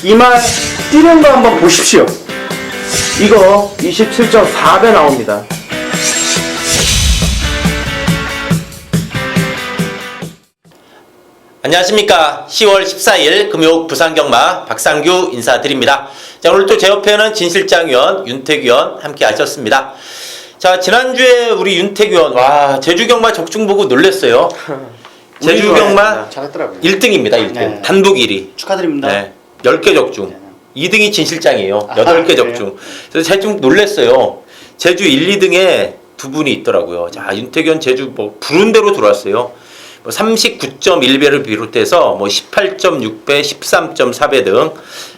이말 뛰는 거 한번 보십시오. 이거 27.4배 나옵니다. 안녕하십니까. 10월 14일 금요 부산경마 박상규 인사드립니다. 자, 오늘 또 제 옆에는 진실장위원 윤태규원 함께 하셨습니다. 자, 지난주에 우리 윤태규원, 와, 제주경마 적중 보고 놀랬어요. 제주경마 잘했더라고요. 1등입니다, 1등. 네. 단독 1위. 축하드립니다. 네. 10개 적중. 2등이 진실장이에요. 8개 그래요? 적중. 그래서 제가 좀 놀랬어요. 제주 1, 2등에 두 분이 있더라고요. 자, 윤태규원 제주 뭐 부른 대로 들어왔어요. 39.1배를 비롯해서 뭐 18.6배, 13.4배 등,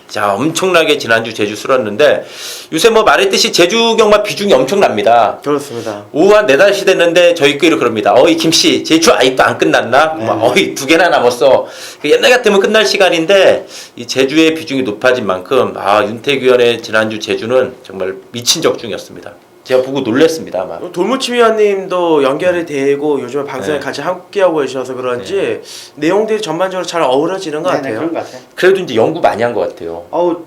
자, 엄청나게 지난주 제주 쓸었는데, 요새 뭐 말했듯이 제주 경마 비중이 엄청납니다. 그렇습니다. 오후 한 4-5시 됐는데 저희끼리 그럽니다. 어이 김씨, 제주 아직도 안 끝났나? 네. 막 어이 2개나 남았어. 옛날 같으면 끝날 시간인데 이 제주의 비중이 높아진 만큼 윤태규원의 지난주 제주는 정말 미친 적중이었습니다. 제가 보고 놀랐습니다. 아마. 돌무침 위원님도 연결이 되고 요즘에 방송에 네. 같이 함께하고 계셔서 그런지 내용들이 전반적으로 잘 어우러지는 것 네, 같아요. 그런 것 같아요. 그래도 이제 연구 많이 한 것 같아요.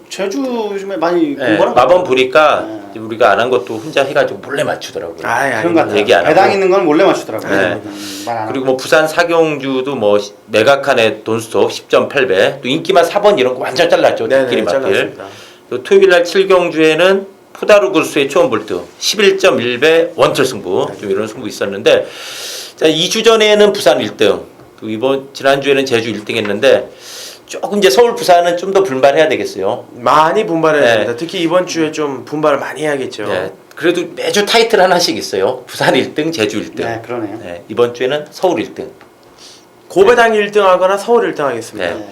제주 요즘에 많이 네, 공부하는 마법 보니까 네. 이제 우리가 안 한 것도 혼자 해가지고 몰래 맞추더라고요. 그런 것 같아요. 얘기 안 하고. 배당 있는 건 몰래 맞추더라고요. 네. 말안 그리고 뭐 부산 사경주도 뭐 매각한의 돈스톱 10.8배, 또 인기만 4번 이런 거 완전 잘랐죠. 뒷길이 막힐. 잘랐습니다. 또 토요일날 7경주에는 포다르구스의 초원볼트 11.1배 원철 승부, 좀 이런 승부 있었는데, 자, 2주 전에는 부산 1등, 또 지난주에는 제주 1등 했는데, 조금 이제 서울 부산은 좀 더 분발해야 되겠어요. 많이 분발해야 네. 됩니다. 특히 이번 주에 좀 분발을 많이 해야겠죠. 네, 그래도 매주 타이틀 하나씩 있어요. 부산 1등, 제주 1등. 네, 그러네요. 네, 이번 주에는 서울 1등. 고배당 1등 하거나 서울 1등 하겠습니다. 네.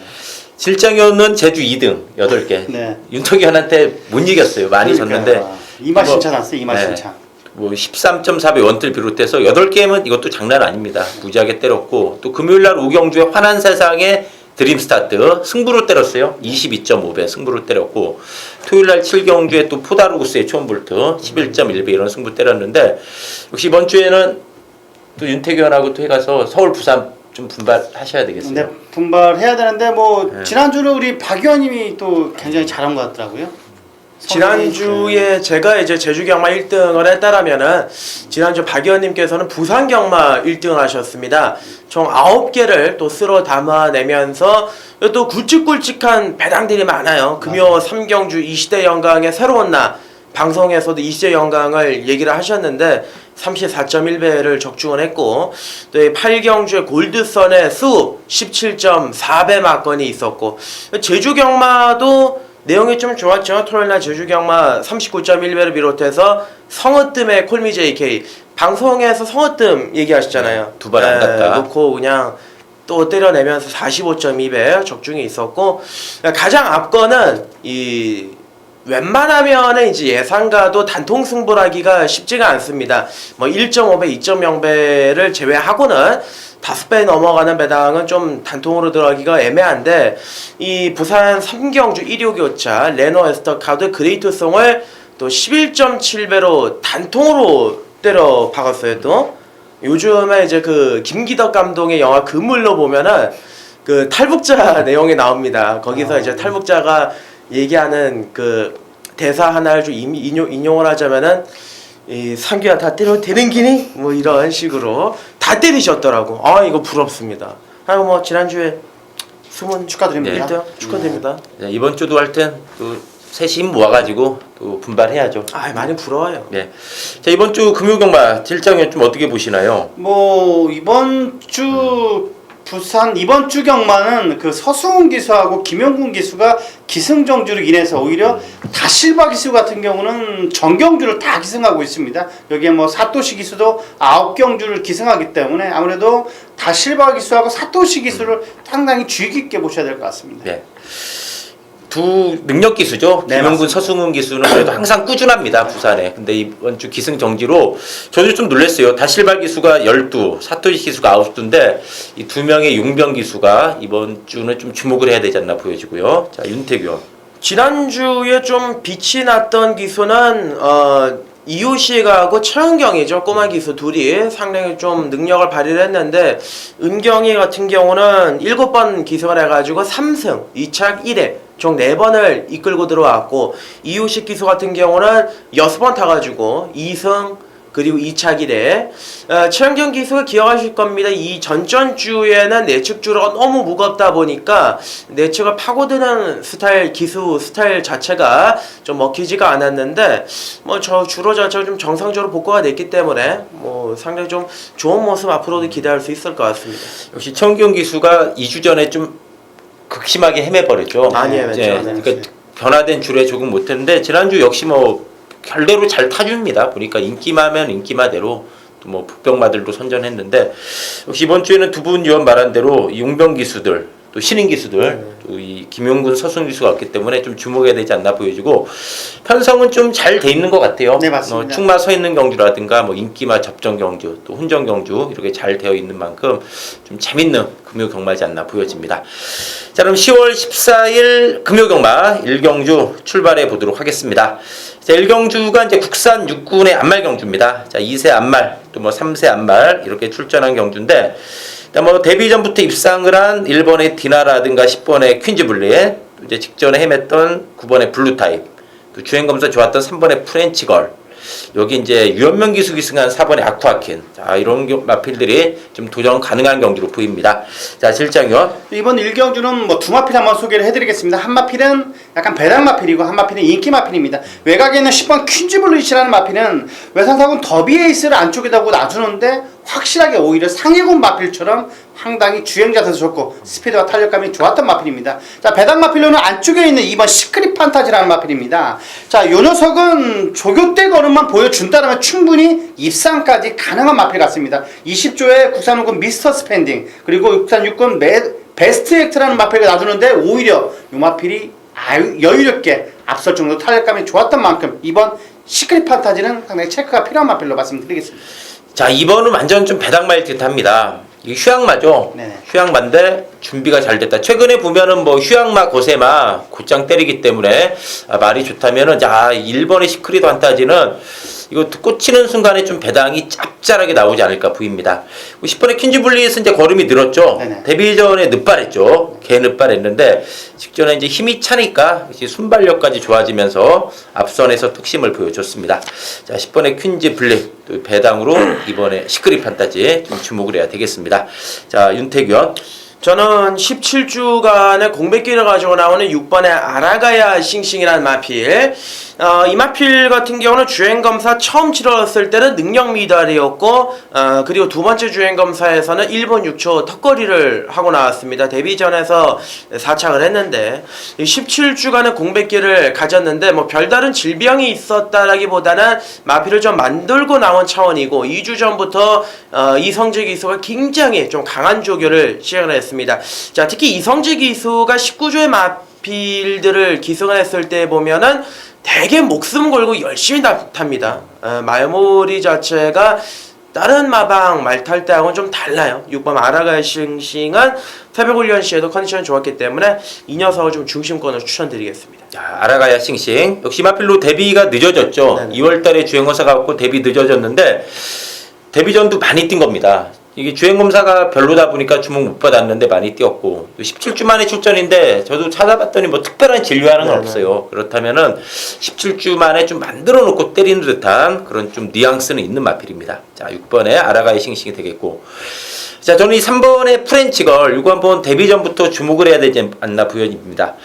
실장위원은 제주 2등 8개. 네. 윤석현한테 못 이겼어요. 많이 졌는데. 이마 뭐, 신차 났어요. 이마 네. 신차. 뭐 13.4배 원틀 비롯해서 8게임은 이것도 장난 아닙니다. 무지하게 때렸고, 또 금요일날 오경주에 환한 세상에 드림스타트 승부로 때렸어요. 22.5배 승부로 때렸고, 토요일날 7경주에 또 포다르구스의 초원볼트 11.1배 이런 승부 때렸는데, 역시 이번 주에는 또 윤태규원하고 또 해가서 서울 부산 좀 분발하셔야 되겠어요. 근데 분발해야 되는데 네. 지난주는 우리 박 의원님이 또 굉장히 잘한 것 같더라고요. 지난주에 제가 이제 제주경마 1등을 했다라면은 지난주 박 의원님께서는 부산경마 1등을 하셨습니다. 총 9개를 또 쓸어 담아내면서 또 굵직굵직한 배당들이 많아요. 금요 3경주 이시대 영광의 새로운 나 방송에서도 이시대 영광을 얘기를 하셨는데 34.1배를 적중을 했고, 또 8경주의 골드선의 수 17.4배 막건이 있었고, 제주경마도 내용이 좀 좋았죠. 토요일날 제주경마 39.1배를 비롯해서 성으뜸의 콜미 JK 방송에서 성으뜸 얘기하셨잖아요. 두 발 안 갔다. 놓고 그냥 또 때려내면서 45.2배 적중이 있었고, 가장 앞거는 이 웬만하면은 이제 예상가도 단통 승부하기가 쉽지가 않습니다. 뭐 1.5배, 2.0배를 제외하고는 5배 넘어가는 배당은 좀 단통으로 들어가기가 애매한데, 이 부산 3경주 1호교차 레노 에스터카드 그레이트송을 또 11.7배로 단통으로 때려 박았어요. 또 요즘에 이제 그 김기덕 감독의 영화 그물로 보면은 그 탈북자 내용이 나옵니다. 거기서 이제 탈북자가 얘기하는 그 대사 하나를 좀 인용을 하자면은, 이 상규야 다 때려도 되는 기니? 뭐 이런 식으로 다 때리셨더라고. 이거 부럽습니다. 뭐 지난주에 숨은 축하드립니다. 1등 축하드립니다. 네, 이번 주도 하여튼 또 셋이 힘 모아가지고 또 분발해야죠. 많이 부러워요. 네. 자, 이번 주 금요경마 실장님 좀 어떻게 보시나요? 이번 주 부산 이번 주 경마는 그 서승훈 기수하고 김영군 기수가 기승정주로 인해서 오히려 다실바 기수 같은 경우는 전경주를 다 기승하고 있습니다. 여기에 뭐 사토시 기수도 9경주를 기승하기 때문에 아무래도 다실바 기수하고 사토시 기수를 상당히 주의 깊게 보셔야 될 것 같습니다. 네. 두 능력 기수죠. 네, 김영군, 맞습니다. 서승훈 기수는 그래도 항상 꾸준합니다. 부산에. 근데 이번 주 기승정지로 저도 좀 놀랐어요. 다실바 기수가 12, 사토시 기수가 9수인데 이 두 명의 용병 기수가 이번 주는 좀 주목을 해야 되지 않나 보여지고요. 자, 윤태규. 지난주에 좀 빛이 났던 기수는 이효식하고 최은경이죠. 꼬마 기수 둘이 상당히 좀 능력을 발휘를 했는데, 은경이 같은 경우는 7번 기승을 해가지고 3승 2착 1회 총 4번을 이끌고 들어왔고 이유식 기수 같은 경우는 6번 타가지고 2승 그리고 2차 기대. 최영경 기수가 기억하실 겁니다. 이 전전주에는 내측 주로가 너무 무겁다 보니까 내측을 파고드는 기수 스타일 자체가 좀 먹히지가 않았는데 뭐 저 주로 자체가 좀 정상적으로 복구가 됐기 때문에 뭐 상당히 좀 좋은 모습 앞으로도 기대할 수 있을 것 같습니다. 역시 최영경 기수가 2주 전에 좀 극심하게 헤매버렸죠. 많이 헤맸죠. 네. 그러니까 변화된 줄에 조금 못했는데 지난주 역시 뭐 결대로 잘 타줍니다. 보니까 인기마면 인기마대로 또 뭐 북병마들도 선전했는데 역시 이번 주에는 두 분 위원 말한 대로 용병 기수들 또 신인 기수들 또 이 김용군 서순 기수가 왔기 때문에 좀 주목해야 되지 않나 보여지고 편성은 좀 잘 돼 있는 것 같아요. 네, 맞습니다. 충마 서 있는 경주라든가 뭐 인기마 접전 경주 또 훈전 경주 이렇게 잘 되어 있는 만큼 좀 재밌는 금요 경마지 않나 보여집니다. 자, 그럼 10월 14일 금요 경마 1경주 출발해 보도록 하겠습니다. 자, 1경주가 이제 국산 육군의 안말 경주입니다. 자, 2세 안말 또 뭐 3세 안말 이렇게 출전한 경주인데 뭐 데뷔 전부터 입상을 한 1번의 디나라든가 10번의 퀸즈블리 이제 직전에 헤맸던 9번의 블루타입 또 주행검사 좋았던 3번의 프렌치걸 여기 이제 유현명 기수 기승한 4번의 아쿠아킨 자 이런 마필들이 좀 도전 가능한 경기로 보입니다. 자 실장위원 이번 1경주는 뭐 두 마필 한번 소개를 해드리겠습니다. 한 마필은 약간 배당 마필이고 한 마필은 인기 마필입니다. 외곽에 있는 10번 퀸즈블리시라는 마필은 외상사군 더비 에이스를 안쪽에다 놔주는데 확실하게 오히려 상위군 마필처럼 상당히 주행자세도 좋고 스피드와 탄력감이 좋았던 마필입니다. 자 배당 마필로는 안쪽에 있는 2번 시크릿 판타지라는 마필입니다. 자 요 녀석은 조교대 걸음만 보여준다면 충분히 입상까지 가능한 마필 같습니다. 20조의 국산육군 미스터 스펜딩 그리고 국산육군 베스트 액트라는 마필을 놔두는데 오히려 요 마필이 여유롭게 앞설 정도 탄력감이 좋았던 만큼 이번 시크릿 판타지는 상당히 체크가 필요한 마필로 말씀드리겠습니다. 자 2번은 완전 좀 배당마일 듯합니다. 이 휴양마죠. 네네. 휴양마인데 준비가 잘 됐다. 최근에 보면은 뭐 휴양마 고세마 곧장 때리기 때문에 말이 좋다면은 자 1번의 시크릿 판타지는 이거 꽂히는 순간에 좀 배당이 짭짤하게 나오지 않을까 보입니다. 10번의 퀸즈블리에서 이제 걸음이 늘었죠. 네네. 데뷔 전에 늦발했죠. 개 늦발했는데 직전에 이제 힘이 차니까 순발력까지 좋아지면서 앞선에서 특심을 보여줬습니다. 자 10번의 퀸즈블리 또 배당으로 이번에 시크릿 판타지 좀 주목을 해야 되겠습니다. 자 윤태규 저는 17주간의 공백기를 가지고 나오는 6번의 아라가야 싱싱이라는 마필. 이 마필 같은 경우는 주행검사 처음 치렀을 때는 능력 미달이었고 그리고 두 번째 주행검사에서는 1분 6초 턱걸이를 하고 나왔습니다. 데뷔전에서 4착을 했는데 17주간의 공백기를 가졌는데 뭐 별다른 질병이 있었다라기보다는 마필을 좀 만들고 나온 차원이고 2주 전부터 이성재 기수가 굉장히 좀 강한 조교를 시작을 했습니다. 자, 특히 이성재 기수가 19조의 마필들을 기승을 했을 때 보면은 되게 목숨 걸고 열심히 탑니다. 말몰이 자체가 다른 마방 말 탈 때하고는 좀 달라요. 6번 아라가야 싱싱은 태백훈련 시에도 컨디션이 좋았기 때문에 이 녀석을 좀 중심권으로 추천드리겠습니다. 자, 아라가야 싱싱 역시 마필로 데뷔가 늦어졌죠. 네네. 2월달에 주행검사가 왔고 데뷔 늦어졌는데 데뷔전도 많이 뛴 겁니다. 이게 주행검사가 별로다 보니까 주목 못 받았는데 많이 뛰었고 17주 만에 출전인데 저도 찾아봤더니 뭐 특별한 진료하는 건 네네. 없어요. 그렇다면은 17주 만에 좀 만들어 놓고 때리는 듯한 그런 좀 뉘앙스는 있는 마필입니다. 자 6번에 아라가야 싱싱이 되겠고 자 저는 이 3번의 프렌치걸 이거 한번 데뷔 전부터 주목을 해야 되지 않나 부연입니다.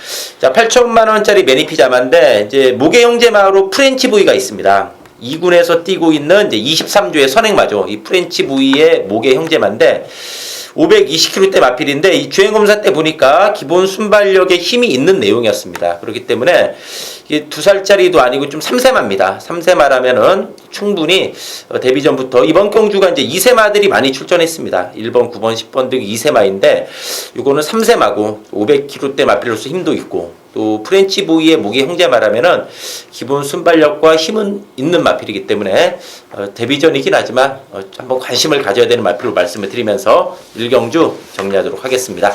자 8천만원짜리 매니피자마인데 이제 모계 형제 마으로 프렌치 부위가 있습니다. 2군에서 뛰고 있는 이제 23조의 선행마죠. 이 프렌치 부위의 목의 형제마인데 520kg대 마필인데 이 주행검사 때 보니까 기본 순발력에 힘이 있는 내용이었습니다. 그렇기 때문에 이게 2살짜리도 아니고 좀 3세마입니다. 3세마라면은 충분히 데뷔 전부터 이번 경주가 이제 2세마들이 많이 출전했습니다. 1번, 9번, 10번 등 2세마인데 이거는 3세마고 500kg대 마필로서 힘도 있고 또 프렌치 보이의 목의 형제마라면은 기본 순발력과 힘은 있는 마필이기 때문에 데뷔전이긴 하지만 한번 관심을 가져야 되는 마필로 말씀을 드리면서 1경주 정리하도록 하겠습니다.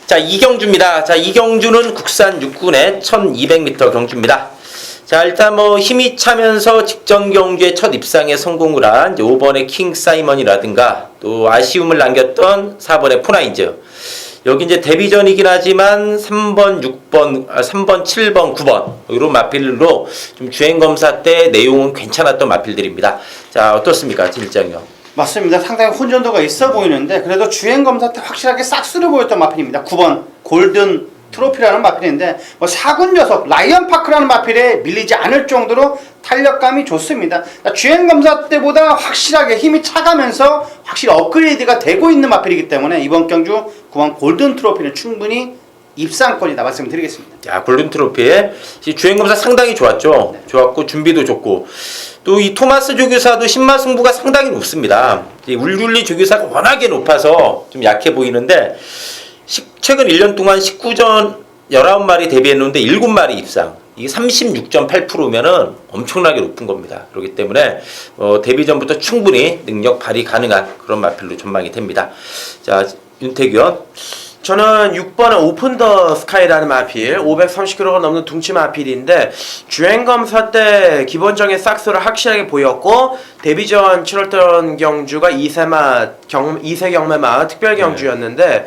자 2경주입니다. 자 2경주는 국산 육군의 1200m 경주입니다. 자 일단 뭐 힘이 차면서 직전 경주에 첫 입상에 성공을 한 5번의 킹 사이먼이라든가 또 아쉬움을 남겼던 4번의 포나인즈 여기 이제 데뷔전이긴 하지만 3번, 6번, 3번, 7번, 9번 이런 마필로 좀 주행검사 때 내용은 괜찮았던 마필들입니다. 자, 어떻습니까, 진일장이요? 맞습니다. 상당히 혼전도가 있어 보이는데 그래도 주행검사 때 확실하게 싹쓸이 보였던 마필입니다. 9번 골든 트로피라는 마필인데 뭐 4군 녀석 라이언파크라는 마필에 밀리지 않을 정도로 탄력감이 좋습니다. 주행검사 때보다 확실하게 힘이 차가면서 확실히 업그레이드가 되고 있는 마필이기 때문에 이번 경주 9번 골든 트로피는 충분히 입상권이다 말씀드리겠습니다. 야, 골든 트로피에 주행검사 상당히 좋았죠. 네. 좋았고 준비도 좋고 또 이 토마스 조교사도 신마 승부가 상당히 높습니다. 이 울줄리 조교사가 워낙에 높아서 좀 약해 보이는데 최근 1년 동안 19전 19마리 데뷔했는데 7마리 입상. 이게 36.8%면은 엄청나게 높은 겁니다. 그렇기 때문에 데뷔 전부터 충분히 능력 발휘 가능한 그런 마필로 전망이 됩니다. 자, 윤태규. 저는 6번은 오픈 더 스카이라는 마필, 530kg가 넘는 둥치 마필인데 주행검사 때 기본적인 싹스를 확실하게 보였고 데뷔전 치렀던 경주가 2세 경매마 특별 경주였는데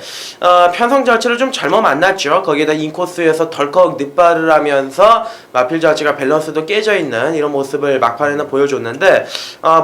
편성 자체를 좀 잘못 만났죠. 거기에다 인코스에서 덜컥 늑발을 하면서 마필 자체가 밸런스도 깨져 있는 이런 모습을 막판에는 보여줬는데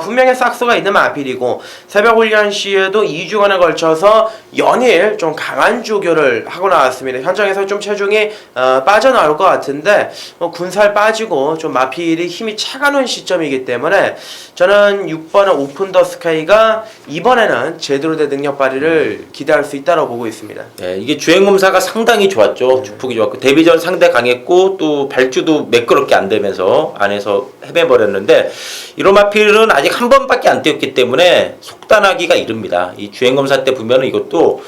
분명히 싹스가 있는 마필이고 새벽 훈련 시에도 2주간에 걸쳐서 연일 좀 강한 조교를 하고 나왔습니다. 현장에서 좀 체중이 빠져나올 것 같은데 군살 빠지고 좀 마필이 힘이 차가는 시점이기 때문에 저는 6번의 오픈 더 스카이가 이번에는 제대로 된 능력 발휘를 기대할 수 있다고 보고 있습니다. 네, 이게 주행검사가 상당히 좋았죠. 주폭이 좋았고 데뷔전 상대 강했고 또 발주도 매끄럽게 안 되면서 안에서 헤매버렸는데 이런 마필은 아직 한 번밖에 안 뛰었기 때문에 속단하기가 이릅니다. 이 주행검사 때 보면은 이것도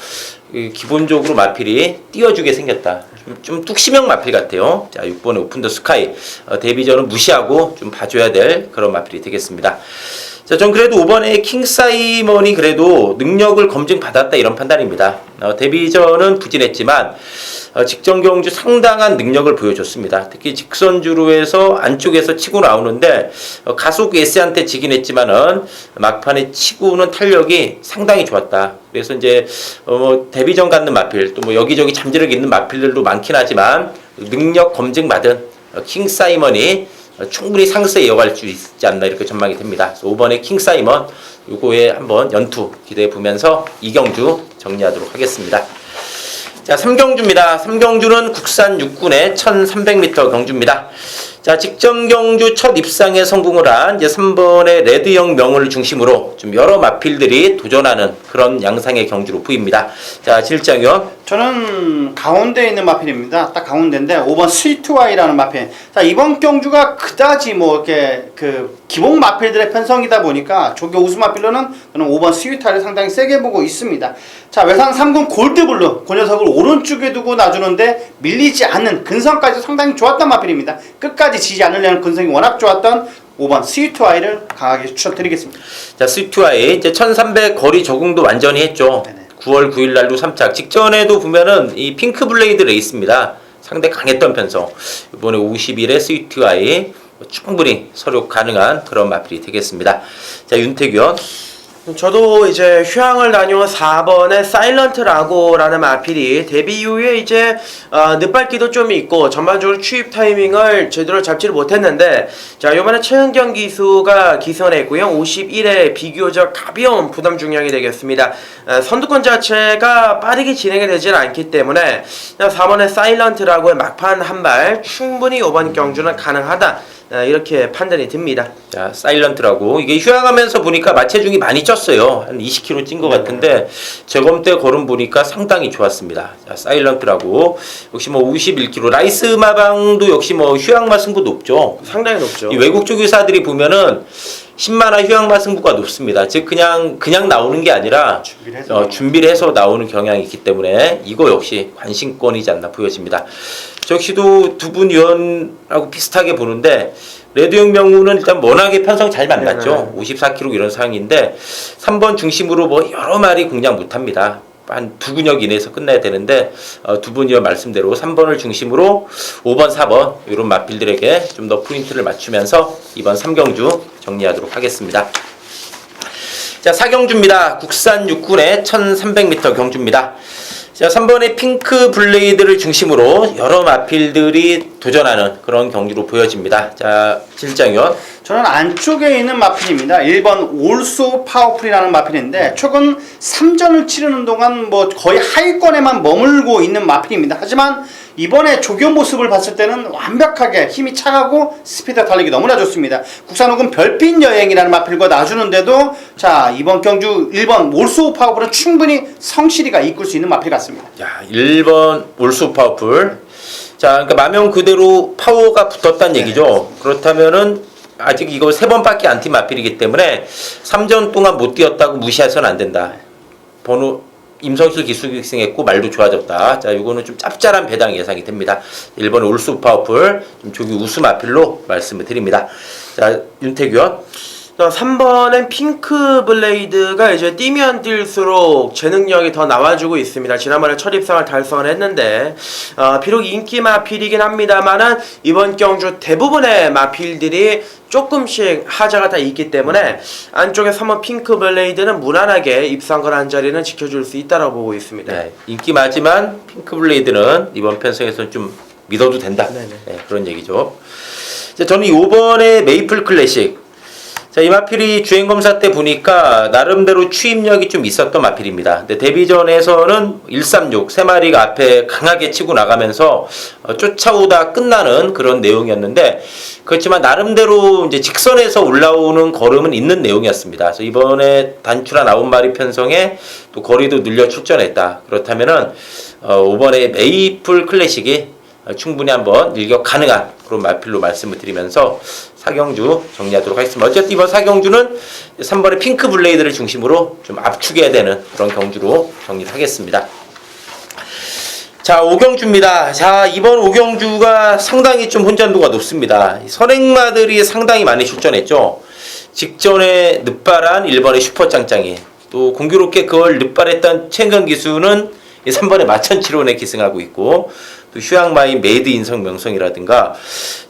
기본적으로 마필이 띄워주게 생겼다. 좀 뚝심형 마필 같아요. 자, 6번의 오픈 더 스카이. 데뷔전은 무시하고 좀 봐줘야 될 그런 마필이 되겠습니다. 자, 전 그래도 5번의 킹사이먼이 그래도 능력을 검증받았다 이런 판단입니다. 데뷔전은 부진했지만 직전 경주 상당한 능력을 보여줬습니다. 특히 직선주로에서 안쪽에서 치고 나오는데 가속 S한테 지긴 했지만은 막판에 치고는 탄력이 상당히 좋았다. 그래서 이제 데뷔전 갖는 마필 또 뭐 여기저기 잠재력 있는 마필들도 많긴 하지만 능력 검증받은 킹사이먼이 충분히 상승에 이어갈 수 있지 않나 이렇게 전망이 됩니다. 5번의 킹사이먼 요거에 한번 연투 기대해 보면서 2경주 정리하도록 하겠습니다. 자, 3경주입니다. 3경주는 국산 6군의 1300m 경주입니다. 자, 직전 경주 첫 입상에 성공을 한 이제 3번의 레드형 명을 중심으로 좀 여러 마필들이 도전하는 그런 양상의 경주로 보입니다. 자, 진일장위원. 저는 가운데에 있는 마필입니다. 딱 가운데인데 5번 스위트와이라는 마필. 자, 이번 경주가 그다지 뭐 이렇게 그 기본 마필들의 편성이다 보니까 조교 우수 마필로는 저는 5번 스위트와이를 상당히 세게 보고 있습니다. 자, 외상 3군 골드블루 그 녀석을 오른쪽에 두고 놔주는데 밀리지 않는 근성까지 상당히 좋았던 마필입니다. 끝까지 지지 않으려는 근성이 워낙 좋았던 5번 스위트와이를 강하게 추천드리겠습니다. 자, 스위트와이 이제 1300 거리 적응도 완전히 했죠. 네네. 9월 9일 날도 3착. 직전에도 보면은 이 핑크 블레이드 레이스입니다. 상대 강했던 편성. 이번에 51의 스위트와이 충분히 서력 가능한 그런 마필이 되겠습니다. 자, 윤태규원. 저도 이제 휴양을 다녀온 4번의 사일런트 라고라는 마필이 데뷔 이후에 이제 늦발기도 좀 있고 전반적으로 취입 타이밍을 제대로 잡지를 못했는데 자, 이번에 최은경 기수가 기선을 했고요. 51에 비교적 가벼운 부담 중량이 되겠습니다. 선두권 자체가 빠르게 진행이 되지는 않기 때문에 4번의 사일런트 라고의 막판 한 발 충분히 이번 경주는 가능하다. 이렇게 판단이 듭니다. 자, 사일런트라고 이게 휴양하면서 보니까 마체중이 많이 쪘어요. 한 20kg 찐 것 같은데 재검 때 걸음 보니까 상당히 좋았습니다. 자, 사일런트라고 역시 뭐 51kg 라이스 마방도 역시 뭐 휴양마 승부 높죠. 상당히 높죠. 이 외국 조교사들이 보면은 10만화 휴양마 승부가 높습니다. 즉 그냥 나오는 게 아니라 준비를 해서 나오는 경향이 있기 때문에 이거 역시 관심권이지 않나 보여집니다. 저 역시도 두 분 위원하고 비슷하게 보는데 레드형 명우는 일단 워낙에 편성 잘 만났죠. 54kg 이런 상황인데 3번 중심으로 뭐 여러 마리 공략 못합니다. 한 두 근역 이내에서 끝나야 되는데 두 분이 말씀대로 3번을 중심으로 5번, 4번 이런 마필들에게 좀 더 포인트를 맞추면서 이번 3경주 정리하도록 하겠습니다. 자, 4경주입니다. 국산 6군의 1300m 경주입니다. 자, 3번의 핑크 블레이드를 중심으로 여러 마필들이 도전하는 그런 경기로 보여집니다. 자, 실장위원. 저는 안쪽에 있는 마필입니다. 1번 올소 파워풀이라는 마필인데 최근 3전을 치르는 동안 뭐 거의 하위권에만 머물고 있는 마필입니다. 하지만 이번에 조교 모습을 봤을 때는 완벽하게 힘이 차가고 스피드가 달리기 너무나 좋습니다. 국산호금 별빛 여행이라는 마필과 놔주는데도 자, 이번 경주 1번 올소 파워풀은 충분히 성실이가 이끌 수 있는 마필 같습니다. 자, 1번 올소 파워풀. 자, 그러니까 마명 그대로 파워가 붙었다는 얘기죠. 그렇다면은 아직 이거 3번밖에 안 팀 마필이기 때문에 3전 동안 못 뛰었다고 무시해서는 안 된다. 번호 임성실 기수기 승했고 말도 좋아졌다. 자, 이거는 좀 짭짤한 배당 예상이 됩니다. 1번 올수 파워풀 좀 조기 우수 마필로 말씀을 드립니다. 자, 윤태규원. 3번엔 핑크 블레이드가 이제 뛰면 뛸수록 제 능력이 더 나와주고 있습니다. 지난번에 첫 입상을 달성을 했는데 비록 인기 마필이긴 합니다만은 이번 경주 대부분의 마필들이 조금씩 하자가 다 있기 때문에 안쪽에 3번 핑크 블레이드는 무난하게 입상을 한 자리는 지켜줄 수 있다고 보고 있습니다. 네, 인기 많지만 핑크 블레이드는 이번 편성에서는 좀 믿어도 된다. 네, 그런 얘기죠. 자, 저는 5번의 메이플 클래식. 자, 이 마필이 주행검사 때 보니까 나름대로 추임력이 좀 있었던 마필입니다. 근데 데뷔전에서는 136, 3마리가 앞에 강하게 치고 나가면서 쫓아오다 끝나는 그런 내용이었는데, 그렇지만 나름대로 이제 직선에서 올라오는 걸음은 있는 내용이었습니다. 그래서 이번에 단출한 9마리 편성에 또 거리도 늘려 출전했다. 그렇다면은 5번의 메이플 클래식이 충분히 한번 일격 가능한 그런 마필로 말씀을 드리면서 4경주 정리하도록 하겠습니다. 어쨌든 이번 4경주는 3번의 핑크 블레이드를 중심으로 좀 압축해야 되는 그런 경주로 정리를 하겠습니다. 자, 5경주입니다. 자, 이번 5경주가 상당히 좀 혼전도가 높습니다. 선행마들이 상당히 많이 출전했죠. 직전에 늦발한 1번의 슈퍼짱짱이, 또 공교롭게 그걸 늦발했던 최은경 기수는 3번의 마천치론에 기승하고 있고, 또 휴양마인 메이드 인성 명성이라든가,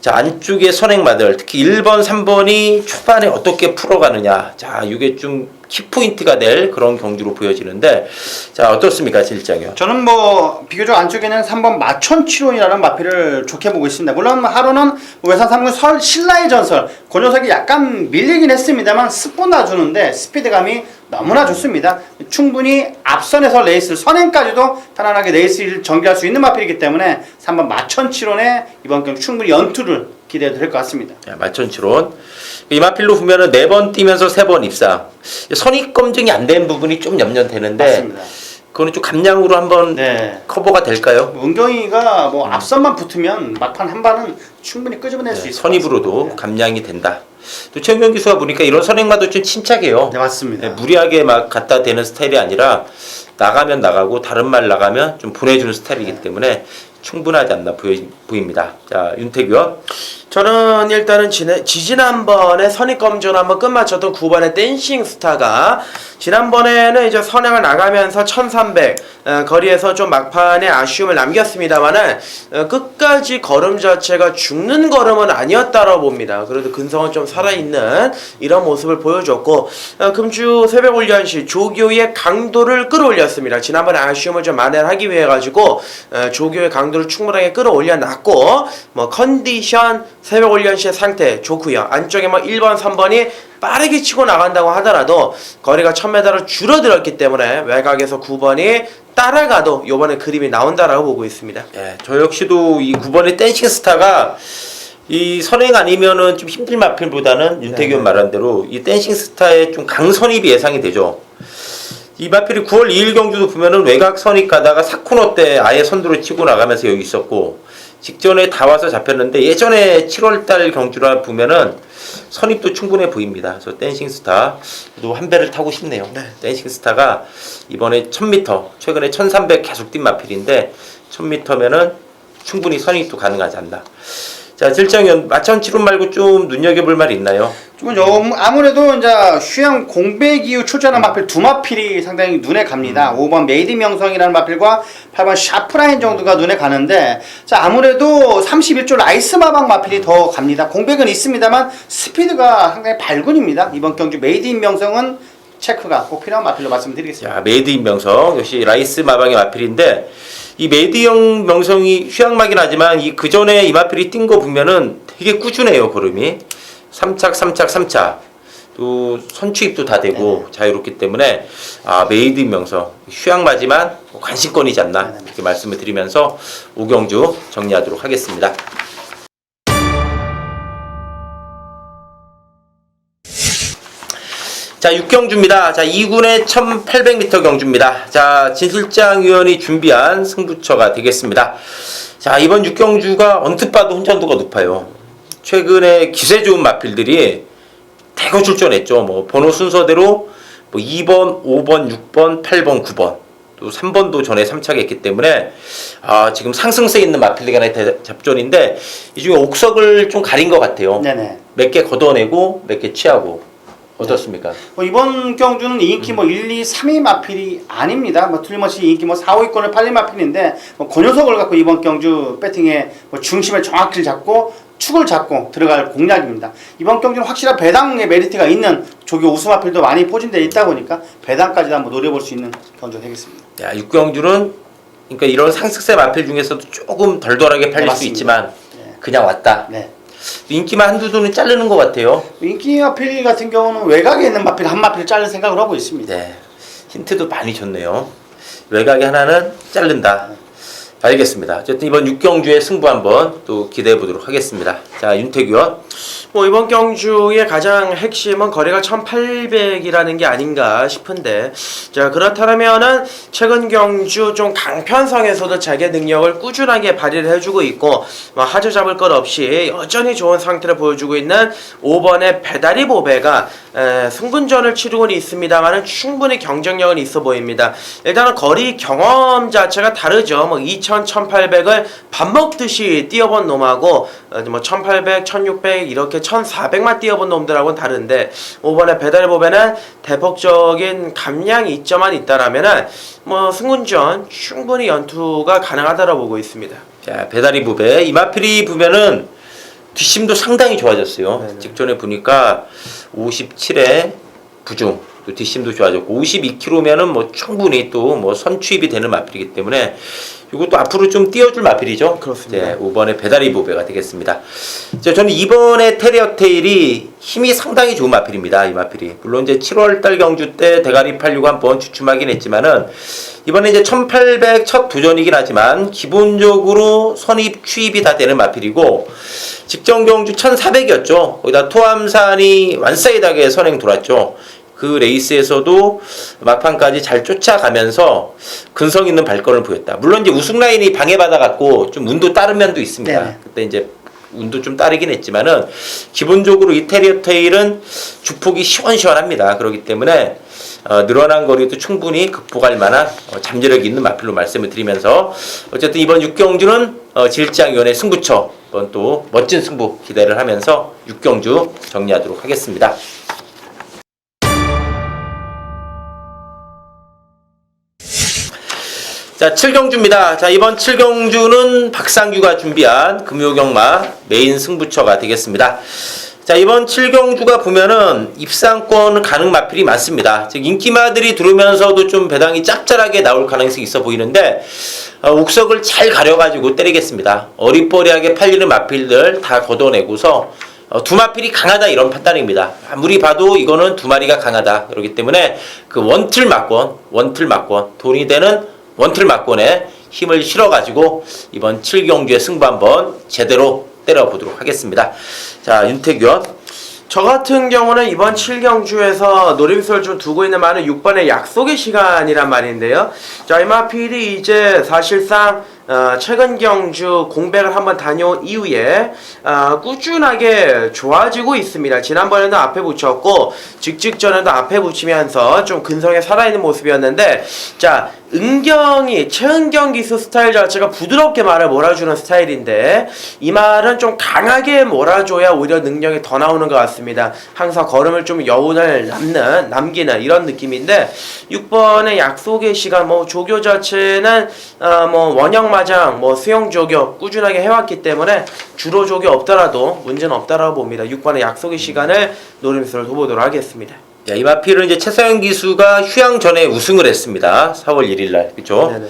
자, 안쪽에 선행마들 특히 1번, 3번이 초반에 어떻게 풀어가느냐, 자, 이게 좀 키포인트가 될 그런 경주로 보여지는데, 자, 어떻습니까, 실장이요? 저는 뭐 비교적 안쪽에는 3번 마천치론이라는 마필을 좋게 보고 있습니다. 물론 하루는 외산 3군 신라의 전설 그 녀석이 약간 밀리긴 했습니다만 스포 놔주는데 스피드감이 너무나 좋습니다. 충분히 앞선에서 레이스를 선행까지도 편안하게 레이스를 전개할 수 있는 마필이기 때문에 3번 마천치론에 이번 경기 충분히 연투를 기대해도 될 것 같습니다. 자, 마천치론. 이 마필로 보면은 4번 뛰면서 3번 입상. 선입 검증이 안 된 부분이 좀 염려되는데, 맞습니다. 그거는 좀 감량으로 한번 커버가 될까요? 은경이가 뭐 앞선만 붙으면 막판 한 반은 충분히 끄집어낼 수 있을 선입으로도 것 같습니다. 감량이 된다. 또 최은경 기수가 보니까 이런 선행마도 좀 침착해요. 네, 맞습니다. 무리하게 막 갖다 대는 스타일이 아니라 나가면 나가고 다른 말 나가면 좀 보내주는 스타일이기 때문에 충분하지 않나 보입니다. 자, 윤태규. 저는 일단은 지난번에 선입검증을 한번 끝마쳤던 9번의 댄싱 스타가 지난번에는 이제 선행을 나가면서 1300 거리에서 좀 막판에 아쉬움을 남겼습니다만은 끝까지 걸음 자체가 죽는 걸음은 아니었다고 봅니다. 그래도 근성은 좀 살아있는 이런 모습을 보여줬고, 금주 새벽 훈련시 조교의 강도를 끌어올렸습니다. 지난번에 아쉬움을 좀 만회하기 위해 가지고 조교의 강도를 충분하게 끌어올려놨고, 뭐 컨디션 새벽 훈련시의 상태 좋고요. 안쪽에 뭐 1번, 3번이 빠르게 치고 나간다고 하더라도 거리가 1000m로 줄어들었기 때문에 외곽에서 9번이 따라가도 요번에 그림이 나온다라고 보고 있습니다. 예, 저 역시도 이 9번의 댄싱 스타가 이 선행 아니면은 좀 힘들 마필보다는 윤태규 말한 대로 이 댄싱 스타의 좀 강선입이 예상이 되죠. 이 마필이 9월 2일 경주도 보면은 외곽 선입 가다가 사코너 때 아예 선두로 치고 나가면서 여기 있었고, 직전에 다 와서 잡혔는데 예전에 7월달 경주라 보면은 선입도 충분해 보입니다. 그래서 댄싱 스타도 한 배를 타고 싶네요. 댄싱 스타가 이번에 1000m, 최근에 1300 계속 뛴 마필인데 1000m면은 충분히 선입도 가능하지 않나. 자, 실장위원, 마천치론 말고 좀 눈여겨볼 말이 있나요? 좀 아무래도 이제 휴양 공백 이후 출전한 마필 두 마필이 상당히 눈에 갑니다. 5번 메이드 명성이라는 마필과 8번 샤프라인 정도가 눈에 가는데, 자, 아무래도 31조 라이스 마방 마필이 더 갑니다. 공백은 있습니다만 스피드가 상당히 발군입니다. 이번 경주 메이드 명성은 체크가 꼭 필요한 마필로 말씀드리겠습니다. 자, 메이드인 명성 역시 라이스 마방의 마필인데 이 메이드형 명성이 휴양마긴 하지만 이 그전에 이 마필이 뛴 거 보면은 되게 꾸준해요. 걸음이 3착 또 선취입도 다 되고 자유롭기 때문에 메이드인 명성 휴양마지만 관심권이지 않나 이렇게 말씀을 드리면서 오경주 정리하도록 하겠습니다. 자, 6경주입니다. 자, 2군의 1800m 경주입니다. 자, 진 실장 위원이 준비한 승부처가 되겠습니다. 자, 이번 6경주가 언뜻 봐도 혼전도가 높아요. 최근에 기세 좋은 마필들이 대거 출전했죠. 뭐 번호 순서대로 뭐 2번, 5번, 6번, 8번, 9번 또 3번도 전에 3착했기 때문에 지금 상승세 있는 마필들 간의 접전인데 이 중에 옥석을 좀 가린 것 같아요. 네네. 몇 개 걷어내고 몇 개 취하고 어떻습니까? 이번 경주는 인기 1, 2, 3위 마필이 아닙니다. 틀림없이 인기 4, 5위권을 팔린 마필인데 권효석을 갖고 이번 경주 배팅의 중심을 정확히 잡고 축을 잡고 들어갈 공략입니다. 이번 경주는 확실한 배당의 메리트가 있는 조교 우수 마필도 많이 포진되어 있다 보니까 배당까지도 한번 노려볼 수 있는 경주가 되겠습니다. 야, 6경주는 그러니까 이런 상승세 마필 중에서도 조금 덜덜하게 팔릴 수 맞습니다. 있지만 네. 그냥 왔다. 네. 인기만 한두 돈은 자르는 것 같아요. 인기 마필 같은 경우는 외곽에 있는 마필 한 마필을 자를 생각을 하고 있습니다. 네, 힌트도 많이 줬네요. 외곽에 하나는 자른다. 알겠습니다. 어쨌든 이번 6경주의 승부 한번 또 기대해 보도록 하겠습니다. 자, 윤태규 의원. 이번 경주의 가장 핵심은 거리가 1800이라는 게 아닌가 싶은데, 자, 그렇다면은 최근 경주 좀 강편성에서도 자기의 능력을 꾸준하게 발휘를 해주고 있고, 하주 잡을 것 없이 여전히 좋은 상태를 보여주고 있는 5번의 배다리 보배가 승분전을 치르고는 있습니다만은 충분히 경쟁력은 있어 보입니다. 일단은 거리 경험 자체가 다르죠. 2000, 1800을 밥 먹듯이 뛰어본 놈하고 1800, 1600 이렇게 1400만 뛰어본 놈들하고는 다른데 5번의 배달 보배는 대폭적인 감량이 있점만 있다라면은 승군전 충분히 연투가 가능하다고 보고 있습니다. 자, 배다리 부배 이마필이 보면은 뒷심도 상당히 좋아졌어요. 네네. 직전에 보니까 57에 부중 또 뒷심도 좋아졌고 52km면은 충분히 또 선취입이 되는 마필이기 때문에 이것도 앞으로 좀 띄워줄 마필이죠. 그렇습니다. 네, 5번의 배다리 보배가 되겠습니다. 자, 저는 이번에 테리어 테일이 힘이 상당히 좋은 마필입니다. 이 마필이 물론 이제 7월달 경주 때 대가리 팔려고 한번 주춤하긴 했지만은 이번에 이제 1800 첫 도전이긴 하지만 기본적으로 선입 취입이 다 되는 마필이고 직전 경주 1400이었죠. 거기다 토암산이 완사이드하게 선행 돌았죠. 그 레이스에서도 막판까지 잘 쫓아가면서 근성 있는 발걸음을 보였다. 물론 이제 우승 라인이 방해받아갖고 좀 운도 따른 면도 있습니다. 네. 그때 이제 운도 좀 따르긴 했지만은 기본적으로 이 테리어 테일은 주폭이 시원시원합니다. 그렇기 때문에 늘어난 거리도 충분히 극복할 만한 잠재력이 있는 마필로 말씀을 드리면서 어쨌든 이번 6경주는 질장위원회 승부처 이번 또 멋진 승부 기대를 하면서 6경주 정리하도록 하겠습니다. 자, 7경주입니다. 자, 이번 7경주는 박상규가 준비한 금요경마 메인 승부처가 되겠습니다. 자, 이번 7경주가 보면은 입상권 가능 마필이 많습니다. 즉 인기마들이 들어오면서도 좀 배당이 짭짤하게 나올 가능성이 있어 보이는데 옥석을 잘 가려가지고 때리겠습니다. 어리버리하게 팔리는 마필들 다 걷어내고서 두 마필이 강하다 이런 판단입니다. 아무리 봐도 이거는 두 마리가 강하다. 그렇기 때문에 그 원틀 막권 돈이 되는 원틀 막권에 힘을 실어가지고 이번 7경주의 승부 한번 제대로 때려보도록 하겠습니다. 자, 윤태규 의원. 저 같은 경우는 이번 7경주에서 노림수를 좀 두고 있는 말은 6번의 약속의 시간이란 말인데요. 자, 이 마필이 이제 사실상 최근 경주 공백을 한번 다녀온 이후에 꾸준하게 좋아지고 있습니다. 지난번에도 앞에 붙였고 직전에도 앞에 붙이면서 좀 근성에 살아있는 모습이었는데, 자, 최은경 기수 스타일 자체가 부드럽게 말을 몰아주는 스타일인데 이 말은 좀 강하게 몰아줘야 오히려 능력이 더 나오는 것 같습니다. 항상 걸음을 좀 여운을 남기는 이런 느낌인데 6번의 약속의 시간 조교 자체는 원형마장 수영조교 꾸준하게 해왔기 때문에 주로 조교 없더라도 문제는 없다라고 봅니다. 6번의 약속의 시간을 노림수를 둬보도록 하겠습니다. 야, 이마필은 이제 최서영 기수가 휴양 전에 우승을 했습니다. 4월 1일 날. 그렇죠? 네네.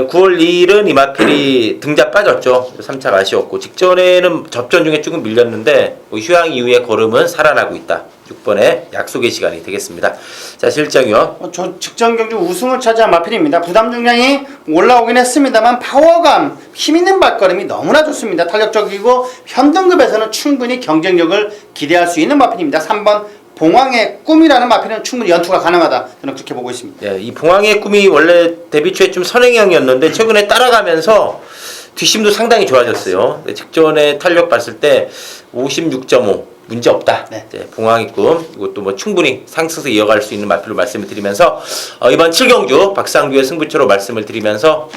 9월 2일은 이마필이 등자 빠졌죠. 3차가 아쉬웠고 직전에는 접전 중에 조금 밀렸는데 뭐 휴양 이후에 걸음은 살아나고 있다. 6번의 약속의 시간이 되겠습니다. 자, 실장이요. 저 직전 경주 우승을 차지한 마필입니다. 부담 중량이 올라오긴 했습니다만 파워감, 힘있는 발걸음이 너무나 좋습니다. 탄력적이고 현등급에서는 충분히 경쟁력을 기대할 수 있는 마필입니다. 3번 봉황의 꿈이라는 마필은 충분히 연투가 가능하다. 저는 그렇게 보고 있습니다. 예, 이 봉황의 꿈이 원래 데뷔 초에 좀 선행형이었는데 최근에 따라가면서 뒷심도 상당히 좋아졌어요. 직전에 탄력 봤을 때 56.5 문제 없다. 네. 봉황의 꿈 이것도 뭐 충분히 상승세 이어갈 수 있는 마필로 말씀을 드리면서 이번 7경주 박상규의 승부처로 말씀을 드리면서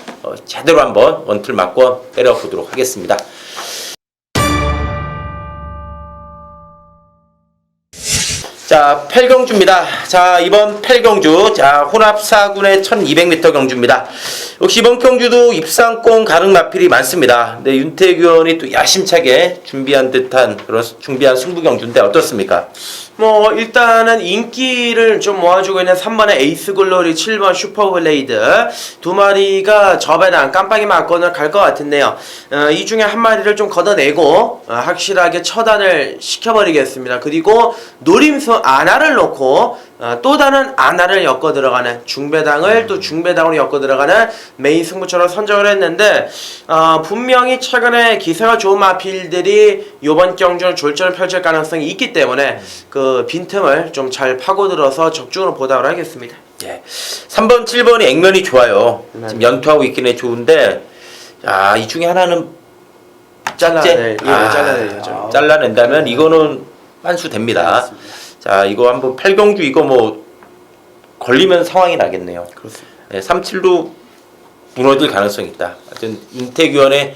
제대로 한번 원툴 맞권 때려보도록 하겠습니다. 자, 8경주입니다. 자, 이번 8경주, 자, 혼합 4군의 1200m 경주입니다. 역시 이번 경주도 입상권 가능 마필이 많습니다. 근데 윤태규 의원이 또 야심차게 준비한 듯한 그런 준비한 승부 경주인데 어떻습니까? 뭐 일단은 인기를 좀 모아주고 있는 3번의 에이스 글로리, 7번 슈퍼블레이드 두 마리가 저배당 깜빡이 맞고는 갈 것 같은데요. 이 중에 한 마리를 좀 걷어내고 확실하게 처단을 시켜버리겠습니다. 그리고 노림수 아나를 놓고 또 다른 아나를 엮어 들어가는 중배당을 또 중배당으로 엮어 들어가는 메인 승부처럼 선정을 했는데 분명히 최근에 기세가 좋은 마필들이 이번 경주는 졸전을 펼칠 가능성이 있기 때문에 그 빈틈을 좀 잘 파고들어서 적중으로 보답을 하겠습니다. 예. 3번, 7번이 액면이 좋아요. 지금 연투하고 있긴 해 좋은데 이 중에 하나는 잘라내야죠. 잘라낸다면 이거는 만수 됩니다. 자, 이거 한번 8경주 이거 뭐 걸리면 상황이 나겠네요. 그렇습니다. 네, 37로 무너질 가능성이 있다. 하여튼 윤태규 의원의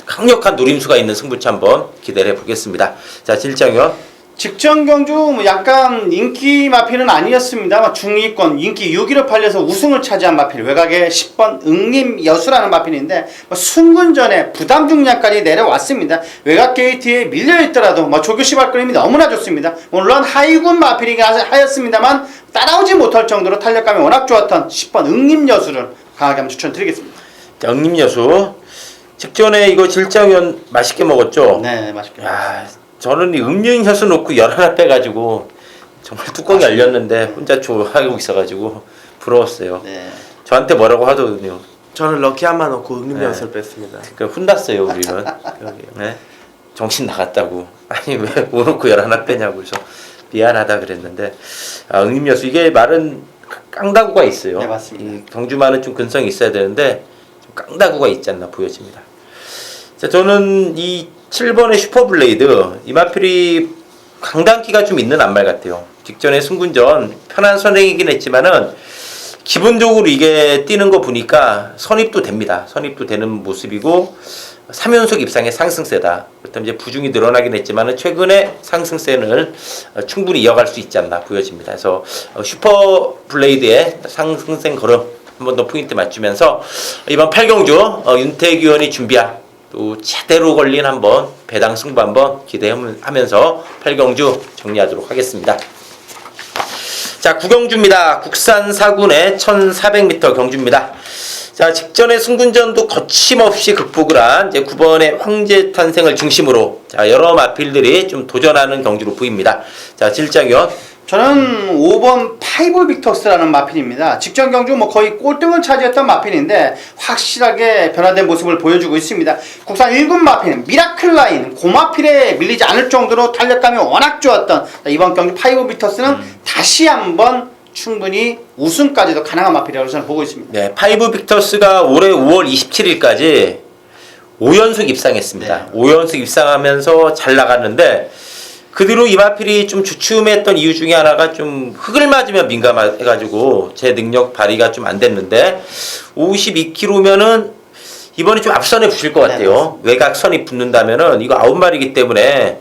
강력한 노림수가 있는 승부처 한번 기대해 보겠습니다. 자, 실장이요. 직전 경주 뭐 약간 인기 마필은 아니었습니다. 중위권 인기 6위로 팔려서 우승을 차지한 마필, 외곽의 10번 응림 여수라는 마필인데 승군전에 부담 중량까지 내려왔습니다. 외곽 게이트에 밀려있더라도 조교시 발걸음이 너무나 좋습니다. 물론 하위군 마필이긴 하였습니다만 따라오지 못할 정도로 탄력감이 워낙 좋았던 10번 응림 여수를 강하게 한번 추천드리겠습니다. 자, 응림 여수 직전에 이거 실장위원 맛있게 먹었죠? 네, 맛있게. 저는 이 음료 혀수 놓고 열 하나 빼가지고 정말 뚜껑이 열렸는데 혼자 좋아하고 있어가지고 부러웠어요. 네. 저한테 뭐라고 하더군요. 저는 럭키 한만 넣고 응림연수를 뺐습니다. 그러니까 혼났어요 우리는. 네? 정신 나갔다고. 아니 왜 뭐 놓고 열 하나 빼냐고 그래서 미안하다 그랬는데 응림여수 이게 말은 깡다구가 있어요. 네, 맞습니다. 이 경주만은 좀 근성이 있어야 되는데 좀 깡다구가 있지 않나 보여집니다. 자, 저는 이 7번의 슈퍼블레이드 이마필이 강단기가 좀 있는 안말 같아요. 직전에 승군전 편한 선행이긴 했지만은 기본적으로 이게 뛰는 거 보니까 선입도 됩니다. 선입도 되는 모습이고 3연속 입상의 상승세다. 그렇다면 이제 부중이 늘어나긴 했지만은 최근에 상승세는 충분히 이어갈 수 있지 않나 보여집니다. 그래서 슈퍼블레이드의 상승세 걸음 한 번 더 포인트 맞추면서 이번 8경주 윤태규 의원이 준비한 또 제대로 걸린 한번 배당 승부 한번 기대하면서 8경주 정리하도록 하겠습니다. 자, 9경주입니다. 국산 4군의 1400m 경주입니다. 자, 직전에 승군전도 거침없이 극복을 한 이제 9번의 황제 탄생을 중심으로 자, 여러 마필들이 좀 도전하는 경주로 보입니다. 자, 실장위원. 저는 5번 파이브 빅터스라는 마필입니다. 직전 경주 거의 꼴등을 차지했던 마필인데 확실하게 변화된 모습을 보여주고 있습니다. 국산 1군 마필 미라클 라인 고마필에 밀리지 않을 정도로 탄력감이 워낙 좋았던 이번 경주 파이브 빅터스는 다시 한번 충분히 우승까지도 가능한 마필이라고 저는 보고 있습니다. 네, 파이브 빅터스가 올해 5월 27일까지 5연속 입상했습니다. 네. 5연속 입상하면서 잘 나갔는데 그 뒤로 이마필이 좀 주춤했던 이유 중에 하나가 좀 흙을 맞으면 민감해가지고 제 능력 발휘가 좀 안 됐는데 52kg면은 이번에 좀 앞선에 붙일 것 같아요. 네, 외곽선이 붙는다면은 이거 9마리이기 때문에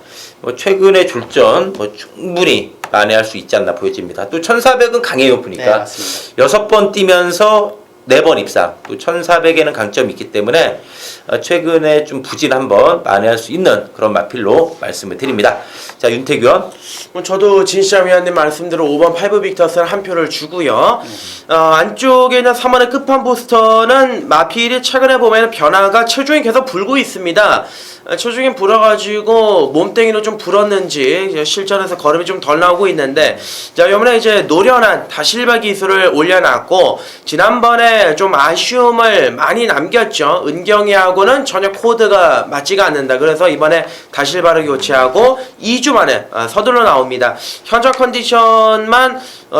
최근에 졸전 충분히 만회할 수 있지 않나 보여집니다. 또 1400은 강해요 보니까. 네, 맞습니다. 6번 뛰면서 4번 입상, 또 1400에는 강점이 있기 때문에 최근에 좀 부진 한번 만회할 수 있는 그런 마필로 말씀을 드립니다. 자, 윤태규 의원. 저도 진시장 위원님 말씀대로 5번 5 빅터스는 한 표를 주고요. 안쪽에 있는 3번의 끝판 부스터는 마필이 최근에 보면 변화가 체중이 계속 불고 있습니다. 체중이 불어가지고 몸뚱이로 좀 불었는지 실전에서 걸음이 좀 덜 나오고 있는데, 자, 이번에 이제 노련한 다실바 기술을 올려놨고, 지난번에 좀 아쉬움을 많이 남겼죠. 은경이하고는 전혀 코드가 맞지가 않는다. 그래서 이번에 다실바를 교체하고 2주 만에 서둘러 나옵니다. 현장 컨디션만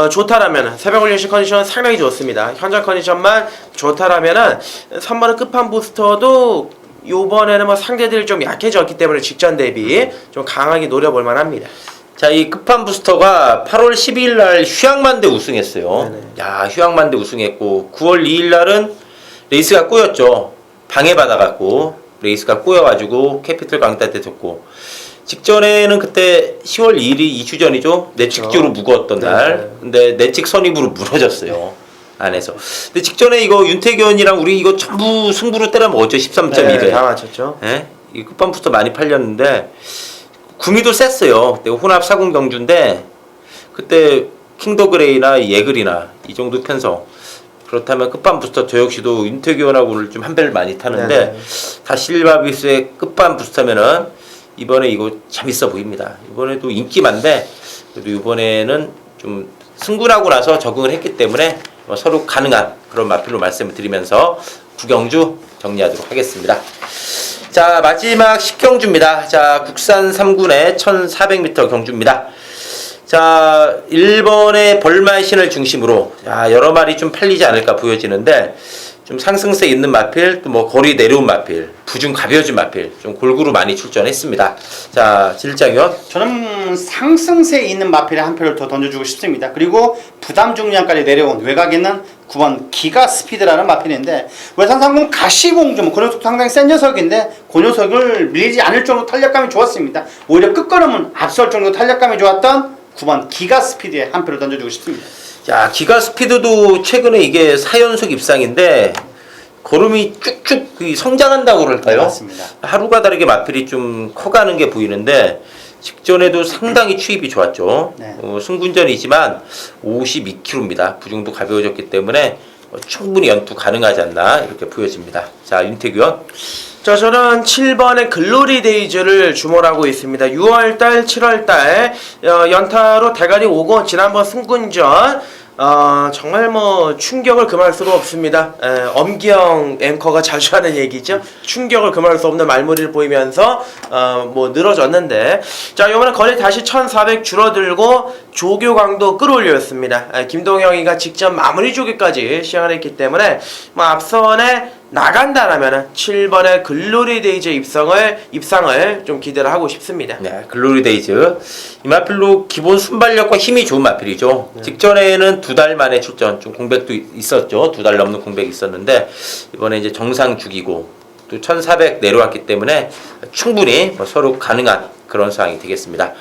좋다라면, 새벽 훈련실 컨디션은 상당히 좋습니다. 현장 컨디션만 좋다라면은 3번의 끝판 부스터도 요번에는 뭐 상대들이 좀 약해졌기 때문에 직전 대비 좀 강하게 노려볼 만합니다. 자, 이 끝판 부스터가 8월 12일 날 휴양만대 우승했어요. 네네. 야, 휴양만대 우승했고 9월 2일 날은 레이스가 꼬였죠. 방해받아갖고 레이스가 꼬여가지고 캐피털 강타한테 졌고, 직전에는 그때 10월 2일이 2주 전이죠. 내측적으로 무거웠던 날. 네. 근데 내측 선입으로 무너졌어요. 안에서. 근데 직전에 이거 윤태규 의원이랑 우리 이거 전부 승부로 때려 먹었죠. 13.2배. 다 맞췄죠. 예? 이 끝판 부스터 많이 팔렸는데 구미도 셌어요. 그때 혼합 4군 경주인데 그때 킹더그레이나 예글이나 이 정도 편성. 그렇다면 끝판 부스터 저 역시도 윤태규 의원하고 오늘 좀 한 배를 많이 타는데, 네네. 다실바비스의 끝판 부스터면은 이번에 이거 재밌어 보입니다. 이번에도 인기만데 그래도 이번에는 좀 승군하고 나서 적응을 했기 때문에 서로 가능한 그런 마필로 말씀을 드리면서 구경주 정리하도록 하겠습니다. 자, 마지막 10경주입니다. 자, 국산 3군의 1400m 경주입니다. 자, 1번의 벌마의 신을 중심으로 여러 마리 좀 팔리지 않을까 보여지는데, 좀 상승세 있는 마필, 또 뭐 거리 내려온 마필, 부중 가벼워진 마필 좀 골고루 많이 출전했습니다. 자, 진일장위원. 저는 상승세에 있는 마필에 한 표를 더 던져주고 싶습니다. 그리고 부담 중량까지 내려온 외곽에 있는 9번 기가 스피드라는 마필인데, 외산상금 가시공주 그 녀석 상당히 센 녀석인데 그 녀석을 밀리지 않을 정도 탄력감이 좋았습니다. 오히려 끝걸음은 앞설 정도 탄력감이 좋았던 9번 기가 스피드에 한 표를 던져주고 싶습니다. 자, 기가 스피드도 최근에 이게 4연속 입상인데 걸음이 쭉쭉 성장한다고 그럴까요? 맞습니다. 하루가 다르게 마필이 좀 커가는 게 보이는데, 직전에도 상당히 추입이 좋았죠. 네. 승군전이지만 52kg입니다. 부중도 가벼워졌기 때문에 충분히 연투 가능하지 않나 이렇게 보여집니다. 자, 윤태규 의원. 자, 저는 7번의 글로리 데이즈를 주목하고 있습니다. 6월달, 7월달 연타로 대가리 오고, 지난번 승군전 정말 뭐 충격을 금할 수가 없습니다. 엄기영 앵커가 자주 하는 얘기죠. 충격을 금할 수 없는 말무리를 보이면서 뭐 늘어졌는데, 자, 이번에 거리 다시 1400 줄어들고 조교강도 끌어올렸습니다. 김동영이가 직접 마무리 조교까지 시작을 했기 때문에 뭐 앞선에 나간다라면은 7번의 글로리 데이즈 입상을 좀 기대를 하고 싶습니다. 네, 글로리 데이즈. 이 마필로 기본 순발력과 힘이 좋은 마필이죠. 네. 직전에는 2달 만에 출전, 좀 공백도 있었죠. 2달 넘는 공백이 있었는데 이번에 이제 정상 죽이고 또 1400 내려왔기 때문에 충분히 서로 가능한 그런 상황이 되겠습니다.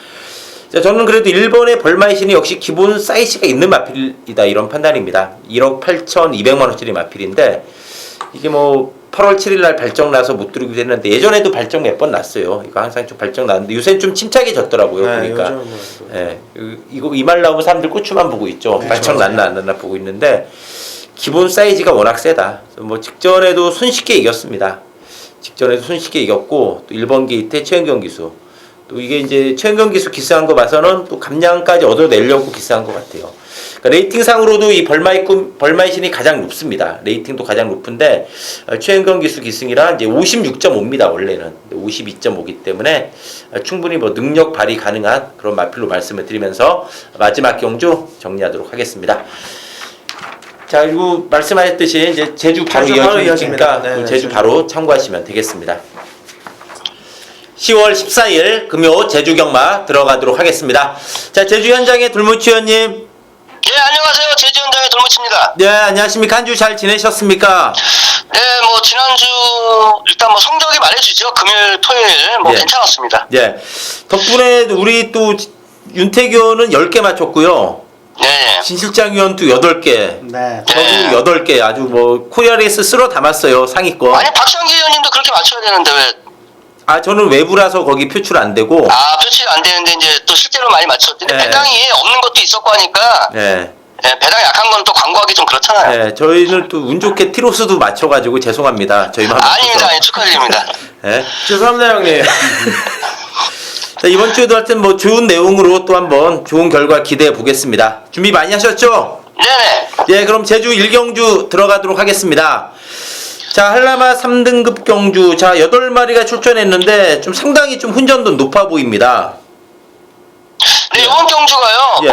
자, 저는 그래도 1번의 벌마의 신이 역시 기본 사이즈가 있는 마필이다, 이런 판단입니다. 1억 8,200만원짜리 마필인데, 이게 뭐 8월 7일 날 발정 나서 못 들어오기도 했는데, 예전에도 발정 몇 번 났어요. 이거 항상 좀 발정 났는데 요새는 좀 침착해졌더라고요. 보니까. 예, 이거 이 말 나오면 사람들 고추만 보고 있죠. 네, 발정 났나 안 났나 보고 있는데, 기본 사이즈가 워낙 세다. 뭐 직전에도 손쉽게 이겼습니다. 직전에도 손쉽게 이겼고, 또 1번 게이트의 최은경 기수, 또 이게 이제 최은경 기수 기스한 거 봐서는 또 감량까지 얻어내려고 기스한 것 같아요. 그러니까 레이팅상으로도 이 벌마의 신이 가장 높습니다. 레이팅도 가장 높은데, 최은경 기수 기승이라 이제 56.5입니다. 원래는 52.5이기 때문에 충분히 뭐 능력 발휘 가능한 그런 마필로 말씀을 드리면서 마지막 경주 정리하도록 하겠습니다. 자, 그리고 말씀하셨듯이 이제 제주 바로 이어지니까 네, 제주 바로 참고하시면 되겠습니다. 10월 14일 금요 제주 경마 들어가도록 하겠습니다. 자, 제주 현장의 돌무치 의원님. 네, 안녕하세요. 제주 현장의 돌무치입니다. 네, 안녕하십니까. 한 주 잘 지내셨습니까? 네, 뭐 지난주 일단 뭐 성적이 말해주죠. 금요일, 토요일 뭐 네. 괜찮았습니다. 네. 덕분에 우리 또 윤태규는 10개 맞췄고요. 네. 신실장 위원도 8개. 네. 저도 네. 8개 아주 뭐 코리아레이스 쓸어 담았어요 상위권. 아니 박상기 의원님도 그렇게 맞춰야 되는데 왜? 아 저는 외부라서 거기 표출 안 되고. 아 표출이 안 되는데 이제 또 실제로 많이 맞췄는데 네. 배당이 없는 것도 있었고 하니까 네. 배당이 약한 건 또 광고하기 좀 그렇잖아요. 네, 저희는 또 운 좋게 티로스도 맞춰가지고 죄송합니다. 저희만 아닙니다, 아니 축하드립니다. 네. 죄송합니다 형님. 자, 이번 주에도 하여튼 뭐 좋은 내용으로 또 한번 좋은 결과 기대해 보겠습니다. 준비 많이 하셨죠? 네네. 예, 그럼 제주 1경주 들어가도록 하겠습니다. 자, 한라마 3등급 경주. 자, 8마리가 출전했는데 좀 상당히 좀 훈련도 높아 보입니다. 네, 이번 경주가요, 예.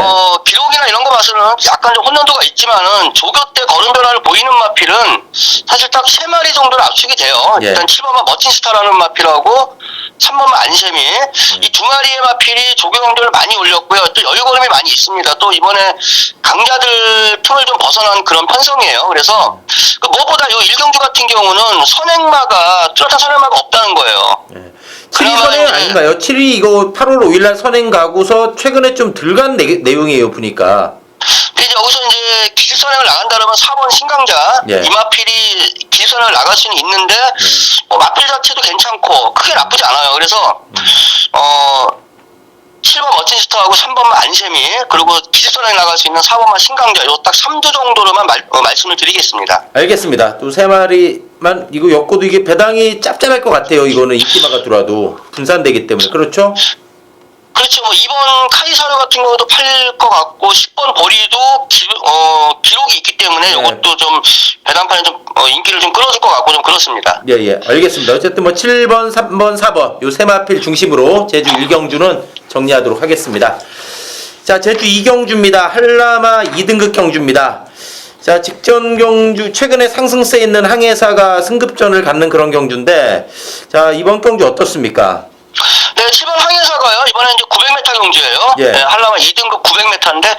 기록이나 이런 거 봐서는 약간 좀 혼돈도가 있지만은, 조교 때 걸음 변화를 보이는 마필은 사실 딱 3마리 정도는 압축이 돼요. 예. 일단 7번마 멋진 스타라는 마필하고, 3번마 안셈이, 이 2마리의 마필이 조교 경주를 많이 올렸고요. 또 여유걸음이 많이 있습니다. 또 이번에 강자들 틈을 좀 벗어난 그런 편성이에요. 그래서, 무엇보다 이 1경주 같은 경우는 선행마가, 뚜렷한 선행마가 없다는 거예요. 예. 7위 선행 그나마 아닌가요? 7위 이거 8월 5일날 선행 가고서 최근에 좀 덜간 내용이에요, 보니까. 근데 이제 여기서 이제 기습선행을 나간다 그러면 4번 신강자 예. 이마필이 기습선행을 나갈 수는 있는데 마필 자체도 괜찮고 크게 나쁘지 않아요. 그래서 7번 멋진 스타하고 3번만 안셈이 그리고 기습선행 나갈 수 있는 4번만 신강자 요 딱 3두 정도로만 말씀을 드리겠습니다. 알겠습니다. 또 3마리만 이거 엮고도 이게 배당이 짭짤할 것 같아요. 이거는 인기마가 들어와도 분산되기 때문에. 그렇죠? 그렇죠. 뭐 2번 카이사르 같은 경우도 팔릴 것 같고 10번 보리도 기록이 있기 때문에 네. 이것도 좀 배당판에 좀 인기를 좀 끌어줄 것 같고 좀 그렇습니다. 예, 예. 알겠습니다. 어쨌든 뭐 7번, 3번, 4번 요 3마필 중심으로 제주 1경주는 정리하도록 하겠습니다. 자, 제주 2경주입니다. 한라마 2등급 경주입니다. 자, 직전 경주 최근에 상승세 있는 항해사가 승급전을 갖는 그런 경주인데 자, 이번 경주 어떻습니까? 네, 7번 항해사가요. 이번에 이제 900m 경주예요. 예. 네, 한라마 2등급 900m인데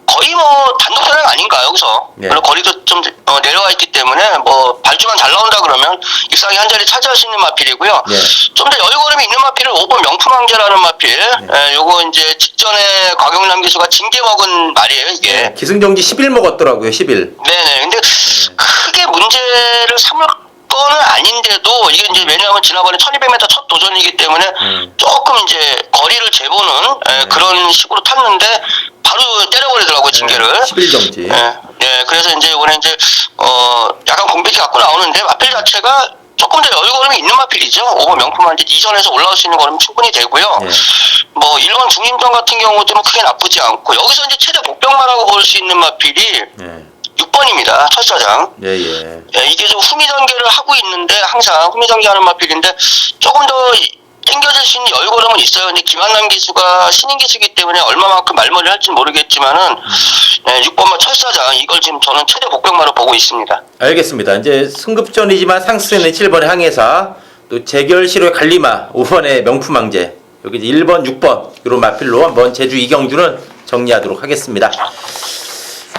거의 뭐 단독 선행 아닌가 여기서. 예. 그리고 거리도 좀 내려와 있기 때문에 뭐 발주만 잘 나온다 그러면 입상이 한 자리 차지할 수 있는 마필이고요. 예. 좀 더 여유걸음이 있는 마필은 5번 명품왕제라는 마필. 예, 요거 이제 직전에 곽영남 기수가 징계 먹은 말이에요 이게. 기승정지 10일 먹었더라고요. 10일. 네네. 근데 크게 문제를 삼을 거는 아닌데도 이게 이제 왜냐하면 지난번에 1200m 첫 도전이기 때문에 조금 이제 거리를 재보는 그런 식으로 탔는데 바로 때려버리더라고요 징계를. 10일 정지. 예, 그래서 이제 이번에 이제 약간 공백이 갖고 나오는데 마필 자체가 조금 더 여유걸음이 있는 마필이죠. 5번 명품한테 2선에서 올라올 수 있는 걸음이 충분히 되고요. 예. 뭐 1번 중림전 같은 경우도 뭐 크게 나쁘지 않고 여기서 이제 최대 복병마라고 볼 수 있는 마필이 예. 6번입니다. 철사장. 예, 예. 예, 이게 좀 후미전개를 하고 있는데 항상 후미전개하는 마필인데 조금 더 땡겨질 수 있는 여유걸음은 있어요. 근데 김한남 기수가 신인 기수이기 때문에 얼마만큼 말머리를 할지는 모르겠지만은 6번마 철사장 이걸 지금 저는 최대 복병마로 보고 있습니다. 알겠습니다. 이제 승급전이지만 상승세는 7번의 항해사, 또 재결시로의 갈리마, 5번의 명품왕제, 여기 이제 1번, 6번 이런 마필로 한번 제주 2경주는 정리하도록 하겠습니다.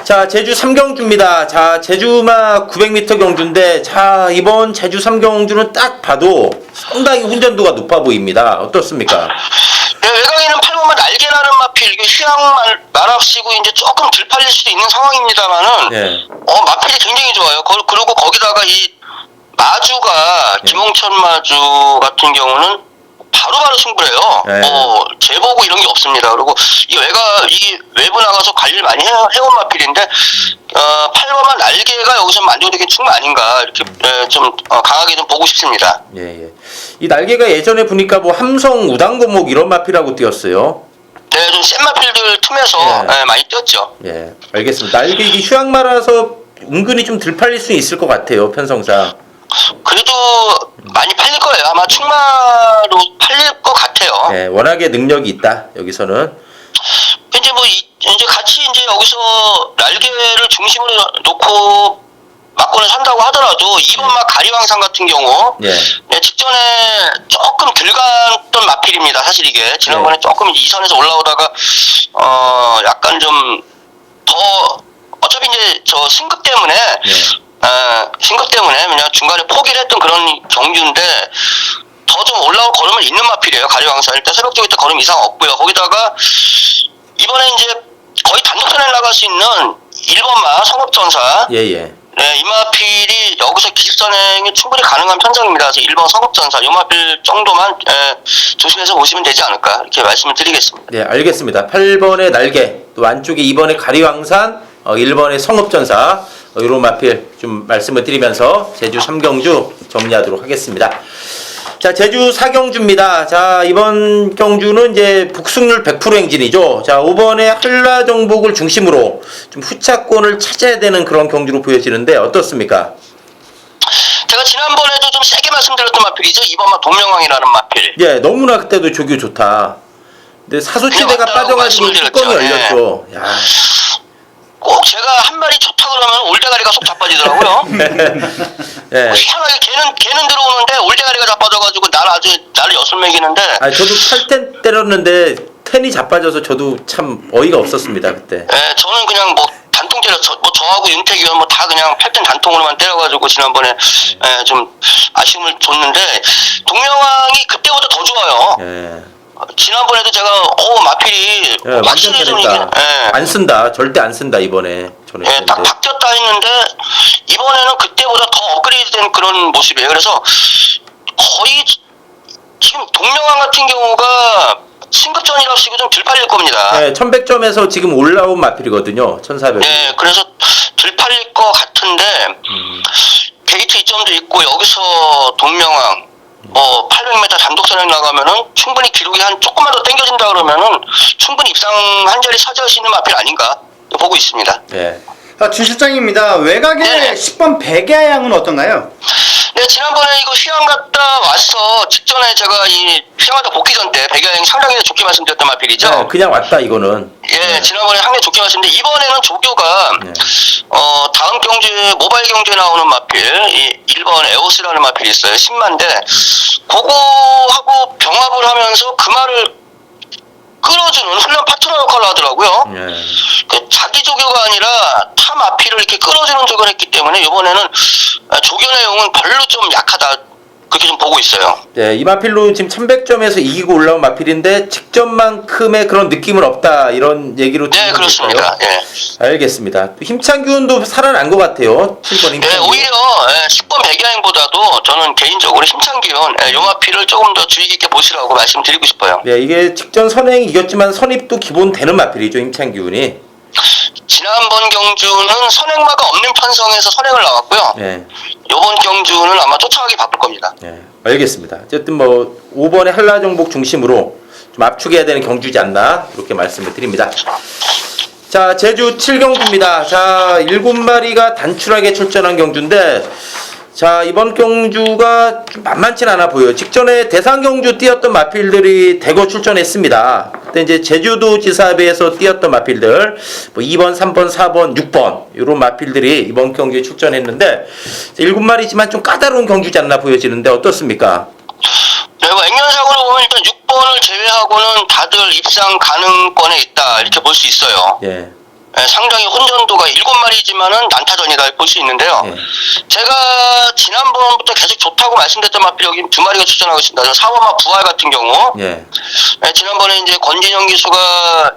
자, 제주 3경주입니다. 자, 제주마 900m 경주인데 자, 이번 제주 3경주는 딱 봐도 상당히 훈련도가 높아 보입니다. 어떻습니까? 네, 외곽에는 8번마 날개라는 마필 이게 휴양 말합시고 이제 조금 덜 팔릴 수도 있는 상황입니다만은 예. 마필이 굉장히 좋아요. 그리고 거기다가 이 마주가 김홍천 마주 같은 경우는 바로바로 승부해요. 네. 재보고 이런 게 없습니다. 그리고 이 외부 나가서 관리를 많이 해온 마필인데 8번만 날개가 여기서 만족되기 충분 아닌가 이렇게 좀 강하게 좀 보고 싶습니다. 예, 예. 이 날개가 예전에 보니까 뭐 함성 우당고목 이런 마필하고 뛰었어요. 네, 좀 센 마필들 틈에서 많이 뛰었죠. 예, 알겠습니다. 날개 이게 휴양마라서 은근히 좀 덜 팔릴 수 있을 것 같아요, 편성상. 그래도 많이 팔릴 거예요. 아마 충마로 팔릴 것 같아요. 예, 워낙에 능력이 있다, 여기서는. 이제 뭐 이제 같이 이제 여기서 날개를 중심으로 놓고 막고는 산다고 하더라도 2번마 가리왕상 같은 경우 예. 직전에 조금 덜 갔던 마필입니다. 사실 이게 지난번에 조금 2선에서 올라오다가 약간 좀 더 어차피 이제 저 승급 때문에 승급 때문에 그냥 중간에 포기를 했던 그런 경주인데 더 좀 올라올 걸음을 있는 마필이에요. 가리왕산 일단 새벽 쪽에 때 걸음 이상 없고요. 거기다가 이번에 이제 거의 단독선에 나갈 수 있는 1번마 성급전사. 예예. 네, 이마필이 여기서 기습선행이 충분히 가능한 편성입니다. 그래서 1번 성급전사, 요마필 정도만 조심해서 보시면 되지 않을까 이렇게 말씀을 드리겠습니다. 네, 알겠습니다. 8번의 날개, 또 안쪽에 2번의 가리왕산, 1번의 성읍전사, 이런 마필 좀 말씀을 드리면서 제주 3경주 정리하도록 하겠습니다. 자, 제주 4경주입니다. 자, 이번 경주는 이제 북승률 100% 행진이죠. 자, 5번의 한라정복을 중심으로 좀 후차권을 찾아야 되는 그런 경주로 보여지는데 어떻습니까? 제가 지난번에도 좀 세게 말씀드렸던 마필이죠. 2번마 동명왕이라는 마필. 예, 너무나 그때도 조교 좋다. 근데 사소치대가 맞다고 빠져가지고 말씀드렸죠. 뚜껑이 열렸죠. 야. 꼭 제가 한 마리 좋다 그러면 올대가리가 속 자빠지더라고요. 예. 희한하게 걔는 들어오는데 올대가리가 자빠져가지고 나를 엿을 먹이는데. 저도 8텐 때렸는데 텐이 자빠져서 저도 참 어이가 없었습니다 그때. 예, 저는 그냥 뭐 단통 때려 저하고 윤택이 형 뭐 다 그냥 8등 단통으로만 때려가지고 지난번에 좀 아쉬움을 줬는데 동명왕이 그때보다 더 좋아요. 예. 지난번에도 제가 마필이 예, 완전 잘했다. 안 쓴다. 절대 안 쓴다 이번에. 저는 예, 딱 바뀌었다 했는데 이번에는 그때보다 더 업그레이드된 그런 모습이에요. 그래서 거의 지금 동명왕 같은 경우가 신급전이라시고 좀 덜 팔릴 겁니다. 예, 1100점에서 지금 올라온 마필이거든요. 1400. 예, 그래서 덜 팔릴 것 같은데 게이트 2점도 있고 여기서 동명왕 800m 단독선에 나가면은 충분히 기록이 한 조금만 더 당겨진다 그러면은 충분히 입상 한 자리 차지할 수 있는 마필 아닌가 보고 있습니다. 예. 주 실장입니다. 외곽의 네. 10번 백야양은 어떤가요? 네, 지난번에 이거 휴양 갔다 와서 직전에 제가 이 휴양 갔다 복귀 전 때 백야행이 상당히 좋게 말씀드렸던 마필이죠. 예, 그냥 왔다 이거는. 예, 지난번에 상당히 좋게 말씀드렸는데 이번에는 조교가 네. 다음 경주에 모바일 경주에 나오는 마필 1번 에오스라는 마필이 있어요. 10만대 그거하고 병합을 하면서 그 말을 끌어주는 훈련 파트너 역할을 하더라고요. 예. 그 자기 조교가 아니라 타 마필을 이렇게 끌어주는 조교를 했기 때문에 이번에는 조교 내용은 별로 좀 약하다 그렇게 좀 보고 있어요. 예, 이 마필로 지금 1100점에서 이기고 올라온 마필인데 직전만큼의 그런 느낌은 없다 이런 얘기로 네, 들리는 그렇습니다. 걸까요? 예. 알겠습니다. 또 힘찬균도 살아난 것 같아요. 7번 힘찬균. 네, 오히려 10번 백야행보다도 저는 개인적으로 힘찬기운 요마필을 조금 더 주의 깊게 보시라고 말씀드리고 싶어요. 네, 이게 직전 선행이 이겼지만 선입도 기본 되는 마필이죠. 힘찬기운이. 지난번 경주는 선행마가 없는 편성에서 선행을 나왔고요. 네. 이번 경주는 아마 쫓아가기 바쁠 겁니다. 네, 알겠습니다. 어쨌든 뭐 5번의 한라정복 중심으로 좀 압축해야 되는 경주지 않나 이렇게 말씀을 드립니다. 자, 제주 7경주입니다. 자, 7마리가 단출하게 출전한 경주인데 자, 이번 경주가 좀 만만치 않아 보여요. 직전에 대상 경주 뛰었던 마필들이 대거 출전했습니다. 그때 이제 제주도 지사배에서 뛰었던 마필들, 뭐 2번, 3번, 4번, 6번 이런 마필들이 이번 경주에 출전했는데 7마리지만 좀 까다로운 경주지 않나 보여지는데 어떻습니까? 네, 뭐 액면상으로 보면 일단 6번을 제외하고는 다들 입상 가능권에 있다 이렇게 볼 수 있어요. 예. 네, 상당히 혼전도가 7마리지만은 난타전이다 볼 수 있는데요. 예. 제가 지난번부터 계속 좋다고 말씀드렸던 마필 여기 2마리가 출전하고 있습니다. 4번마 부활 같은 경우 예. 네, 지난번에 이제 권진영 기수가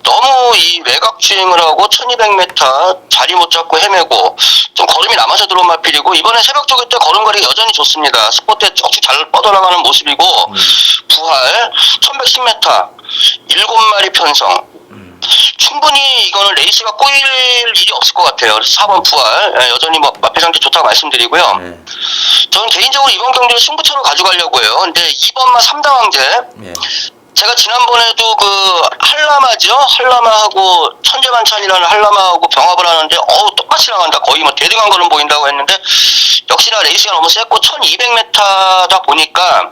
너무 이 외곽 주행을 하고 1200m 자리 못 잡고 헤매고 좀 걸음이 남아서 들어온 마필이고 이번에 새벽 조기 때 걸음거리가 여전히 좋습니다. 스포트에 쭉쭉 잘 뻗어나가는 모습이고 부활 1110m 7마리 편성 충분히 이거는 레이스가 꼬일 일이 없을 것 같아요. 그래서 4번 부활 여전히 뭐 마필 상태 좋다고 말씀드리고요. 예. 저는 개인적으로 이번 경기를 승부처로 가져가려고 해요. 근데 2번마 3당 황제 예. 제가 지난번에도 그 한라마죠. 한라마하고 천재만찬이라는 한라마하고 병합을 하는데 똑같이 나간다. 거의 뭐 대등한 거는 보인다고 했는데 역시나 레이스가 너무 셌고 1200m다 보니까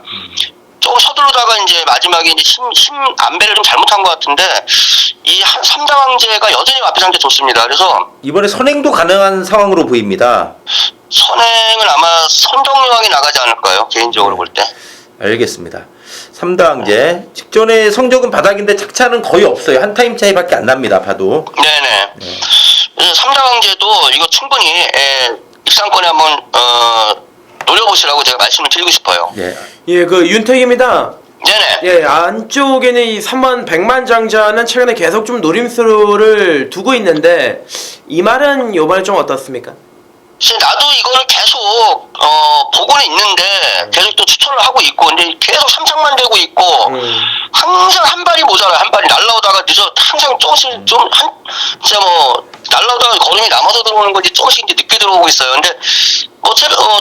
조금 서두르다가 이제 마지막에 이제 힘 안배를 좀 잘못한 것 같은데 이 3당 황제가 여전히 앞에 상태 좋습니다. 그래서 이번에 선행도 가능한 상황으로 보입니다. 선행은 아마 선정여왕이 나가지 않을까요? 개인적으로 볼 때. 알겠습니다. 3당제 직전에 성적은 바닥인데 착차는 거의 없어요. 한 타임 차이밖에 안 납니다. 봐도. 네네. 그래서 3당 황제도 이거 충분히 입상권에 한번 노려보시라고 제가 말씀을 드리고 싶어요. 예. 예, 그 윤택입니다. 네네. 예, 안쪽에는 이 3번 백만장자는 최근에 계속 좀 노림수를 두고 있는데 이 말은 요번에 좀 어떻습니까? 사실 나도 이거를 계속 보고는 있는데 계속 또 추천을 하고 있고 근데 계속 삼창만 되고 있고 항상 한 발이 모자라 한 발이 날라오다가 늦어 항상 조금씩 진짜 뭐 날라오다가 걸음이 남아서 들어오는 거지 조금씩 이제 늦게 들어오고 있어요. 근데 뭐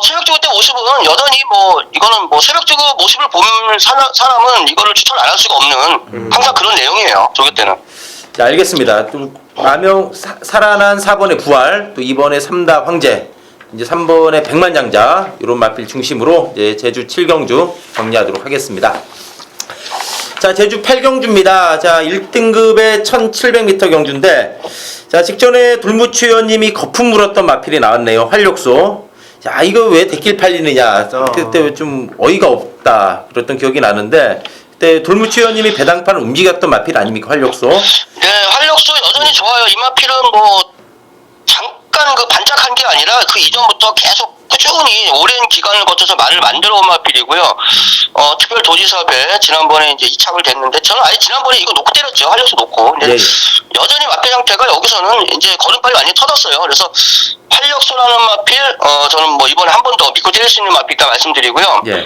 새벽주고 때 모습은 여전히 뭐 이거는 뭐 새벽주고 모습을 본 사람은 이거를 추천 안 할 수가 없는 항상 그런 내용이에요. 조교 때는. 자, 알겠습니다. 또 마명 살아난 4번의 부활, 또 2번의 3다 황제, 이제 3번의 백만장자 이런 마필 중심으로 이제 제주 7경주 정리하도록 하겠습니다. 자, 제주 8경주입니다. 자, 1등급의 1700m 경주인데 자, 직전에 돌무치 의원님이 거품 물었던 마필이 나왔네요. 활력소. 자, 이거 왜 데킬 팔리느냐. 그때 좀 어이가 없다 그랬던 기억이 나는데 그때 돌무치 의원님이 배당판을 움직였던 마필 아닙니까? 활력소. 네, 활력소 여전히 좋아요. 이 마필은 뭐 잠깐 그 반짝한 게 아니라 그 이전부터 계속 꾸준히 오랜 기간을 거쳐서 말을 만들어 온 마필이고요. 특별도지사배 지난번에 이제 이착을 됐는데 저는 아예 지난번에 이거 놓고 때렸죠. 활력소 놓고. 근데 예. 여전히 마필 상태가 여기서는 이제 걸음발이 많이 터졌어요. 그래서 활력소라는 마필, 저는 뭐 이번에 한 번 더 믿고 때릴 수 있는 마필 다 말씀드리고요. 예.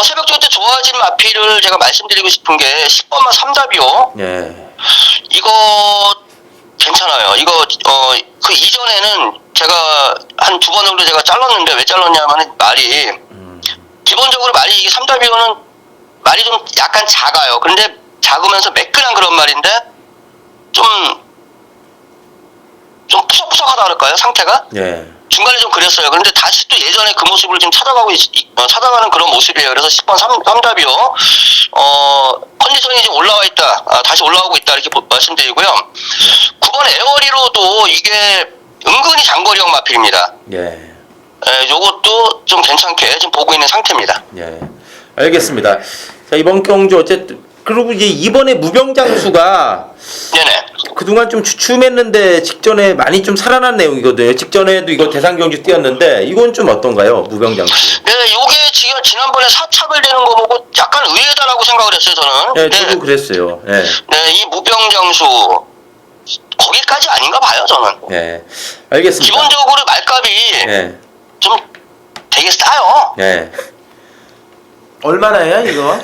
새벽주고 때 좋아진 마필을 제가 말씀드리고 싶은 게 10번만 삼답이요. 예. 이거 괜찮아요. 이거 그 이전에는 제가 한 2번 정도 제가 잘랐는데 왜 잘랐냐면 말이 기본적으로 말이 이게 삼다비오는 말이 좀 약간 작아요. 그런데 작으면서 매끈한 그런 말인데 좀 푸석푸석하다 그럴까요? 상태가 예. 중간에 좀 그랬어요. 그런데 다시 또 예전에 그 모습을 지금 찾아가는 그런 모습이에요. 그래서 10번 삼답이요. 컨디션이 지금 올라와 있다. 다시 올라오고 있다. 이렇게 말씀드리고요. 9번 에어리로도 이게 은근히 장거리형 마필입니다. 예. 요것도 좀 괜찮게 지금 보고 있는 상태입니다. 예. 알겠습니다. 자, 이번 경주 어쨌든 그리고 이제 이번에 무병장수가 네네. 그동안 좀 주춤했는데 직전에 많이 좀 살아난 내용이거든요. 직전에도 이거 대상경주 뛰었는데 이건 좀 어떤가요? 무병장수. 네, 요게 지금 지난번에 사착을 되는 거 보고 약간 의외다라고 생각을 했어요, 저는. 네, 저도 그랬어요. 예. 네, 이 무병장수 거기까지 아닌가 봐요, 저는. 예. 알겠습니다. 기본적으로 말값이 예. 좀 되게 싸요. 예. 얼마나 해요 이거?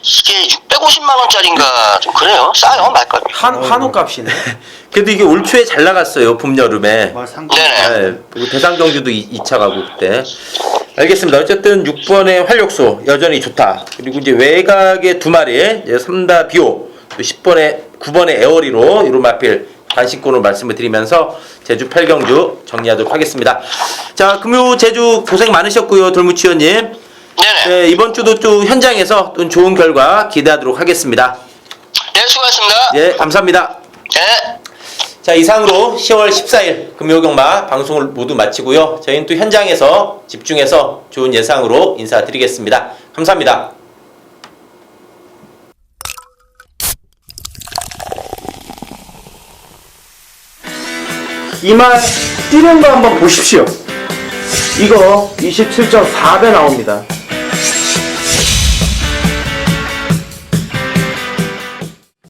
이게 650만 원짜리인가 좀 그래요. 싸요, 말값이. 한우 값이네. 그래도 이게 올 초에 잘 나갔어요. 봄 여름에. 말 상관. 네네. 예. 그리고 대상경주도 2차 가고 그때. 알겠습니다. 어쨌든 6번의 활력소 여전히 좋다. 그리고 이제 외곽의 2마리 3다 비오 또 9번의 에어리로 이런 마필 단식권을 말씀을 드리면서 제주 8경주 정리하도록 하겠습니다. 자, 금요 제주 고생 많으셨고요. 돌무치 의원님. 네네. 네, 이번 주도 또 현장에서 또 좋은 결과 기대하도록 하겠습니다. 네, 수고하셨습니다. 예, 감사합니다. 네. 자, 이상으로 10월 14일 금요경마 방송을 모두 마치고요. 저희는 또 현장에서 집중해서 좋은 예상으로 인사드리겠습니다. 감사합니다. 이 말 뛰는 거 한번 보십시오. 이거 27.4배 나옵니다.